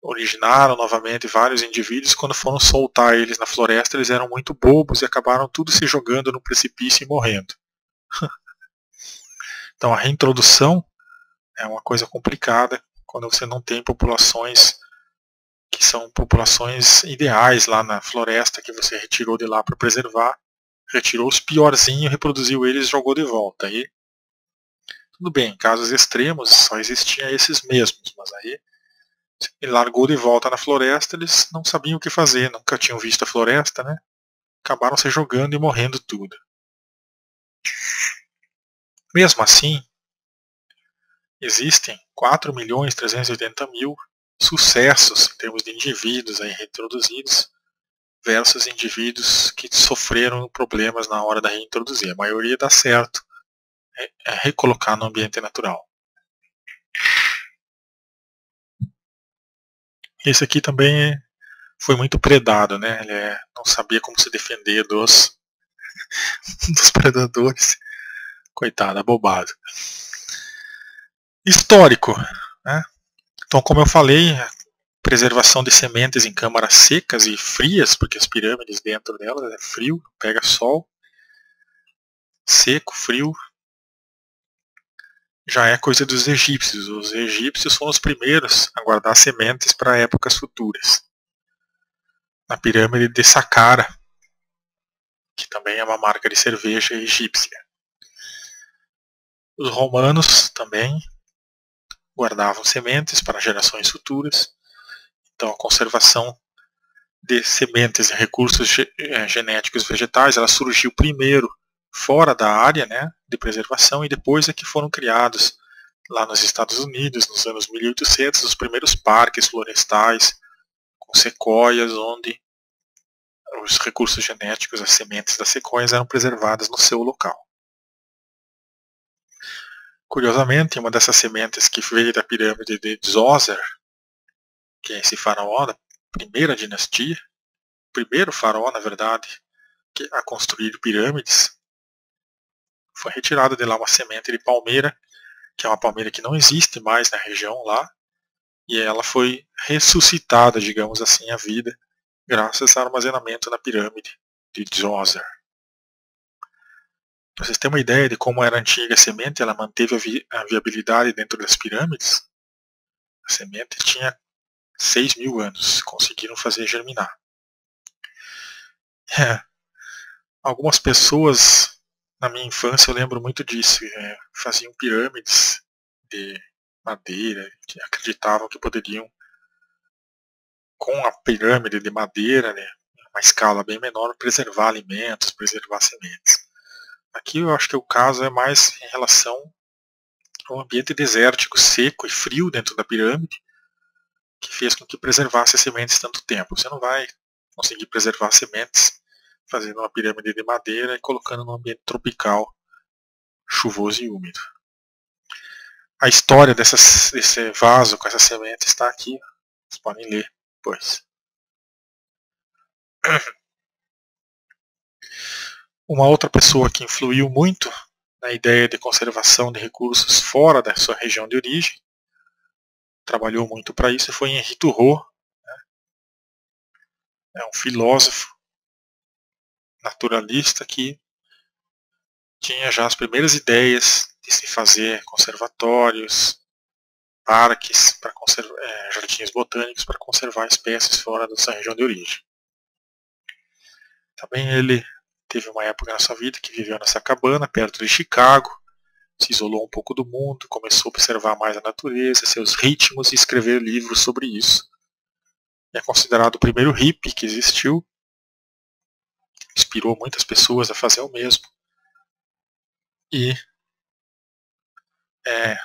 Originaram novamente vários indivíduos. Quando foram soltar eles na floresta, eles eram muito bobos e acabaram tudo se jogando no precipício e morrendo. Então a reintrodução é uma coisa complicada quando você não tem populações que são populações ideais lá na floresta que você retirou de lá para preservar. Retirou os piorzinhos, reproduziu eles e jogou de volta. Aí, tudo bem, em casos extremos só existiam esses mesmos, mas aí ele largou de volta na floresta, eles não sabiam o que fazer, nunca tinham visto a floresta, né? Acabaram se jogando e morrendo tudo. Mesmo assim, existem 4.380.000 sucessos em termos de indivíduos aí reintroduzidos versus indivíduos que sofreram problemas na hora da reintroduzir. A maioria dá certo, é recolocar no ambiente natural. Esse aqui também foi muito predado, né? Ele não sabia como se defender dos predadores. Coitado, abobado. Histórico, né? Então, como eu falei, preservação de sementes em câmaras secas e frias, porque as pirâmides dentro delas é frio, pega sol, seco, frio, já é coisa dos egípcios. Os egípcios foram os primeiros a guardar sementes para épocas futuras. Na pirâmide de Saqqara, que também é uma marca de cerveja egípcia. Os romanos também guardavam sementes para gerações futuras. Então a conservação de sementes e recursos genéticos vegetais, ela surgiu primeiro fora da área, né, de preservação, e depois é que foram criados lá nos Estados Unidos, nos anos 1800, os primeiros parques florestais com sequoias, onde os recursos genéticos, as sementes das sequoias eram preservadas no seu local. Curiosamente, uma dessas sementes que veio da pirâmide de Djoser, que é esse faraó da primeira dinastia, primeiro faraó, na verdade, a construir pirâmides, foi retirada de lá uma semente de palmeira, que é uma palmeira que não existe mais na região lá, e ela foi ressuscitada, digamos assim, à vida, graças ao armazenamento na pirâmide de Djoser. Para vocês terem uma ideia de como era a antiga semente, ela manteve a viabilidade dentro das pirâmides. A semente tinha 6.000 anos, conseguiram fazer germinar. Algumas pessoas, na minha infância, eu lembro muito disso, faziam pirâmides de madeira, que acreditavam que poderiam, com a pirâmide de madeira, né, uma escala bem menor, preservar alimentos, preservar sementes. Aqui eu acho que o caso é mais em relação ao ambiente desértico, seco e frio dentro da pirâmide, que fez com que preservasse as sementes tanto tempo. Você não vai conseguir preservar sementes fazendo uma pirâmide de madeira e colocando num ambiente tropical, chuvoso e úmido. A história desse vaso com essa semente está aqui. Vocês podem ler depois. Uma outra pessoa que influiu muito na ideia de conservação de recursos fora da sua região de origem, trabalhou muito para isso, foi Henri Thoreau. É um filósofo naturalista que tinha já as primeiras ideias de se fazer conservatórios, parques, para jardins botânicos para conservar espécies fora da sua região de origem. Também ele teve uma época na sua vida que viveu nessa cabana perto de Chicago, se isolou um pouco do mundo, começou a observar mais a natureza, seus ritmos e escrever livros sobre isso. É considerado o primeiro hippie que existiu, inspirou muitas pessoas a fazer o mesmo e é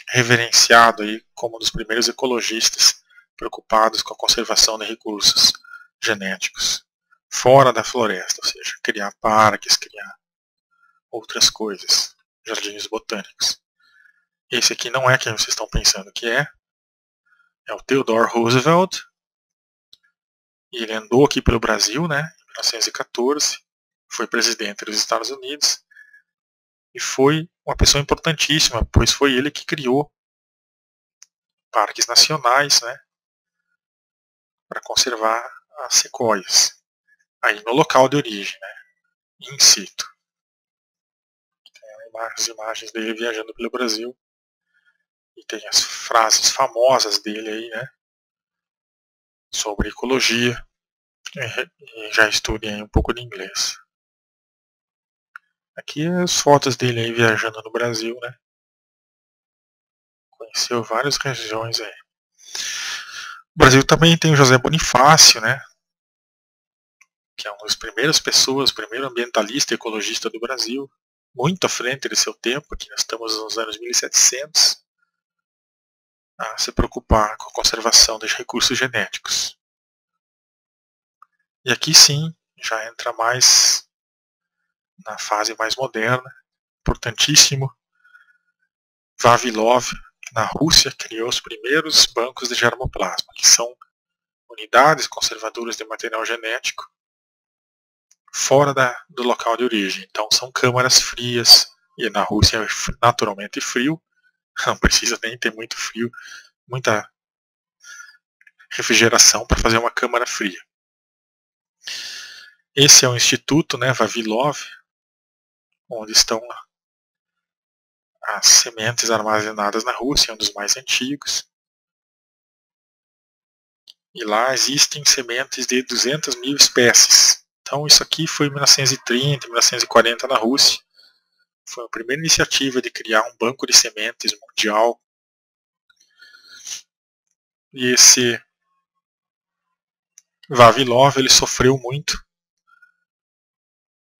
reverenciado aí como um dos primeiros ecologistas preocupados com a conservação de recursos genéticos fora da floresta, ou seja, criar parques, criar outras coisas, jardins botânicos. Esse aqui não é quem vocês estão pensando que é. É o Theodore Roosevelt. E ele andou aqui pelo Brasil, né, em 1914. Foi presidente dos Estados Unidos. E foi uma pessoa importantíssima, pois foi ele que criou parques nacionais, né, para conservar as sequoias. Aí no local de origem, né, in situ. Tem as imagens dele viajando pelo Brasil. E tem as frases famosas dele aí, né, sobre ecologia. E já estudem um pouco de inglês. Aqui as fotos dele aí viajando no Brasil, né. Conheceu várias regiões aí. O Brasil também tem o José Bonifácio, né, que é uma das primeiras pessoas, primeiro ambientalista e ecologista do Brasil, muito à frente de seu tempo, aqui nós estamos nos anos 1700, a se preocupar com a conservação dos recursos genéticos. E aqui sim, já entra mais na fase mais moderna, importantíssimo, Vavilov, na Rússia, criou os primeiros bancos de germoplasma, que são unidades conservadoras de material genético fora do local de origem. Então são câmaras frias, e na Rússia é naturalmente frio, não precisa nem ter muito frio, muita refrigeração para fazer uma câmara fria. Esse é o instituto, né, Vavilov, onde estão as sementes armazenadas na Rússia, um dos mais antigos. E lá existem sementes de 200 mil espécies. Então isso aqui foi em 1930, 1940 na Rússia. Foi a primeira iniciativa de criar um banco de sementes mundial. E esse Vavilov, ele sofreu muito,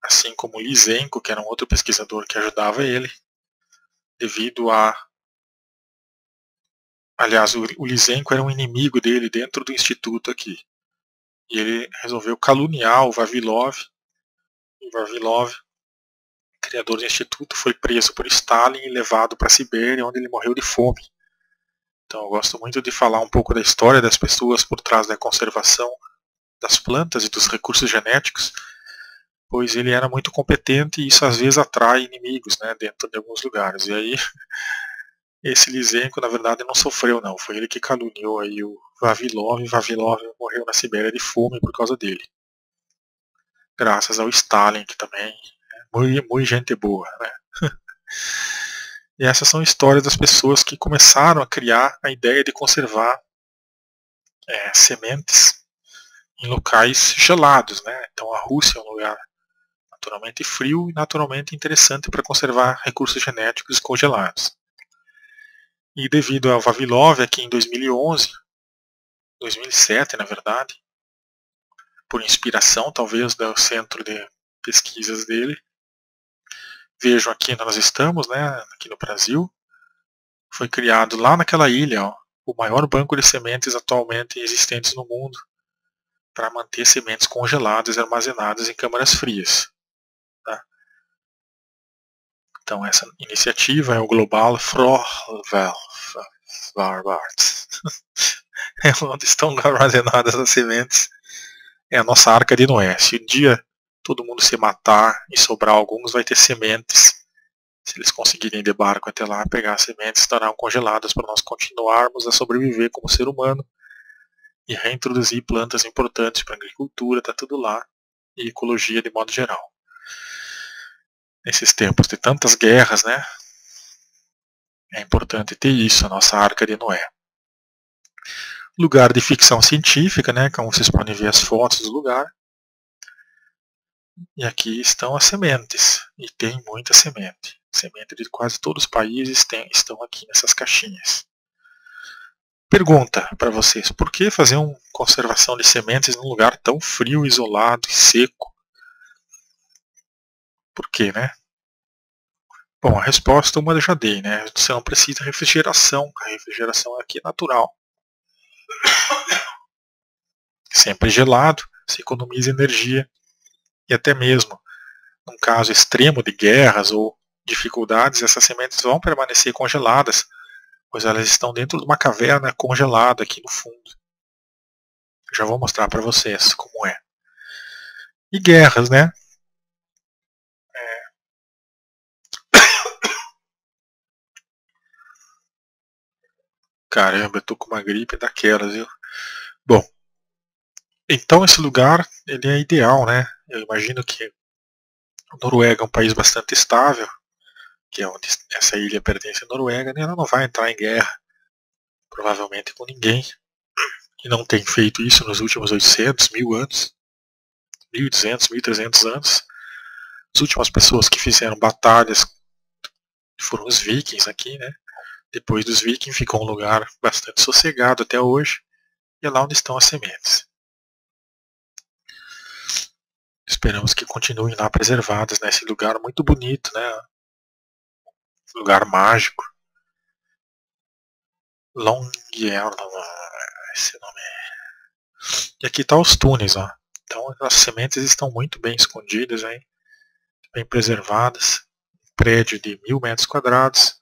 assim como Lysenko, que era um outro pesquisador que ajudava ele, devido a... Aliás, o Lysenko era um inimigo dele dentro do instituto aqui. E ele resolveu caluniar o Vavilov. E o Vavilov, criador do instituto, foi preso por Stalin e levado para a Sibéria, onde ele morreu de fome. Então eu gosto muito de falar um pouco da história das pessoas por trás da conservação das plantas e dos recursos genéticos, pois ele era muito competente e isso às vezes atrai inimigos, né, dentro de alguns lugares. E aí esse Lysenko na verdade não sofreu não, foi ele que caluniou aí o Vavilov, e Vavilov morreu na Sibéria de fome por causa dele. Graças ao Stalin, que também é muito gente boa, né. E essas são histórias das pessoas que começaram a criar a ideia de conservar sementes em locais gelados, né. Então a Rússia é um lugar naturalmente frio e naturalmente interessante para conservar recursos genéticos congelados. E devido ao Vavilov, aqui em 2011, 2007 na verdade, por inspiração talvez do centro de pesquisas dele, vejam aqui onde nós estamos, né, aqui no Brasil, foi criado lá naquela ilha, ó, o maior banco de sementes atualmente existentes no mundo, para manter sementes congeladas e armazenadas em câmaras frias. Tá? Então essa iniciativa é o Global Frohval, é onde estão armazenadas as sementes. É a nossa arca de Noé. Se um dia todo mundo se matar e sobrar alguns, vai ter sementes. Se eles conseguirem de barco até lá, pegar as sementes, estarão congeladas para nós continuarmos a sobreviver como ser humano e reintroduzir plantas importantes para a agricultura, está tudo lá, e ecologia de modo geral. Nesses tempos de tantas guerras, né, é importante ter isso, a nossa arca de Noé. Lugar de ficção científica, né, como vocês podem ver as fotos do lugar. E aqui estão as sementes, e tem muita semente. Semente de quase todos os países estão aqui nessas caixinhas. Pergunta para vocês, por que fazer uma conservação de sementes num lugar tão frio, isolado e seco? Por quê, né? Bom, a resposta uma eu já dei, né? Você não precisa de refrigeração, a refrigeração aqui é natural. Sempre gelado, se economiza energia. E até mesmo, num caso extremo de guerras ou dificuldades, essas sementes vão permanecer congeladas, pois elas estão dentro de uma caverna congelada aqui no fundo. Eu já vou mostrar para vocês como é. E guerras, né? Caramba, eu tô com uma gripe daquelas, viu? Bom, então esse lugar, ele é ideal, né? Eu imagino que a Noruega é um país bastante estável, que é onde essa ilha pertence à Noruega, né? Ela não vai entrar em guerra, provavelmente com ninguém, e não tem feito isso nos últimos 800, 1000 anos, 1200, 1300 anos. As últimas pessoas que fizeram batalhas foram os vikings aqui, né? Depois dos vikings ficou um lugar bastante sossegado até hoje, e é lá onde estão as sementes. Esperamos que continuem lá preservadas nesse lugar muito bonito, né? Lugar mágico. Longyearbyen, esse nome é. E aqui está os túneis, ó. Então as sementes estão muito bem escondidas, hein? Bem preservadas. Um prédio de 1000 metros quadrados.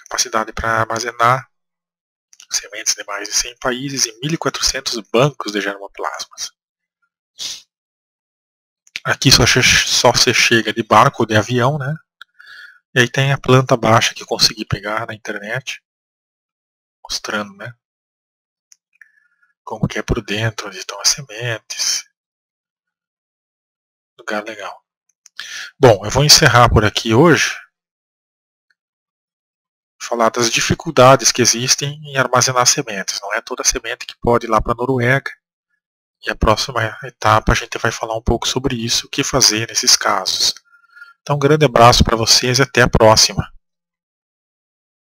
Capacidade para armazenar sementes de mais de 100 países e 1.400 bancos de germoplasmas. Aqui só se chega de barco ou de avião, né? E aí tem a planta baixa que eu consegui pegar na internet, mostrando, né? Como que é por dentro, onde estão as sementes. Lugar legal. Bom, eu vou encerrar por aqui hoje. Falar das dificuldades que existem em armazenar sementes. Não é toda semente que pode ir lá para a Noruega. E a próxima etapa a gente vai falar um pouco sobre isso, o que fazer nesses casos. Então um grande abraço para vocês e até a próxima.